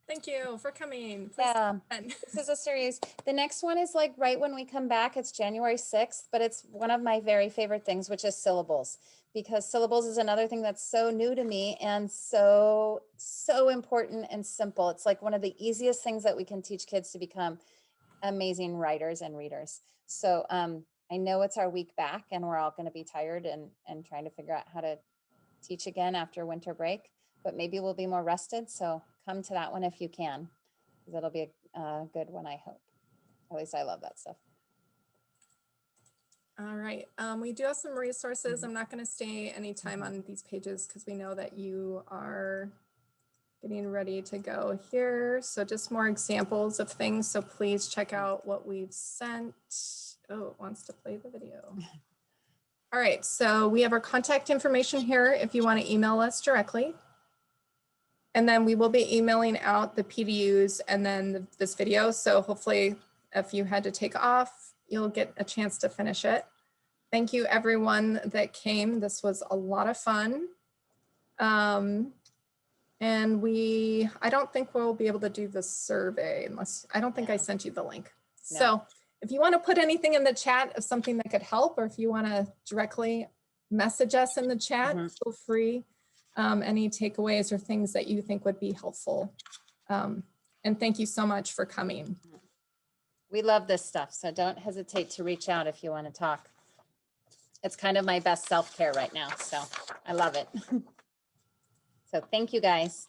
Thank you for coming. Please Yeah, this is a series. The next one is like right when we come back. It's January 6th, but it's one of my very favorite things, which is syllables, because syllables is another thing that's so new to me and so important and simple. It's like one of the easiest things that we can teach kids to become amazing writers and readers. So I know it's our week back and we're all going to be tired and trying to figure out how to teach again after winter break, but maybe we'll be more rested. So come to that one if you can, because it'll be a good one, I hope. At least I love that stuff. All right, we do have some resources. I'm not going to stay any time on these pages because we know that you are getting ready to go here. So just more examples of things. So please check out what we've sent. Oh, it wants to play the video. All right, so we have our contact information here if you want to email us directly. And then we will be emailing out the PDUs and then this video. So hopefully if you had to take off, you'll get a chance to finish it. Thank you everyone that came. This was a lot of fun. And I don't think we'll be able to do the survey unless, I don't think I sent you the link. No. So if you want to put anything in the chat of something that could help, or if you want to directly message us in the chat, feel free. Any takeaways or things that you think would be helpful. And thank you so much for coming. We love this stuff, so don't hesitate to reach out if you want to talk. It's kind of my best self-care right now, so I love it. So thank you guys.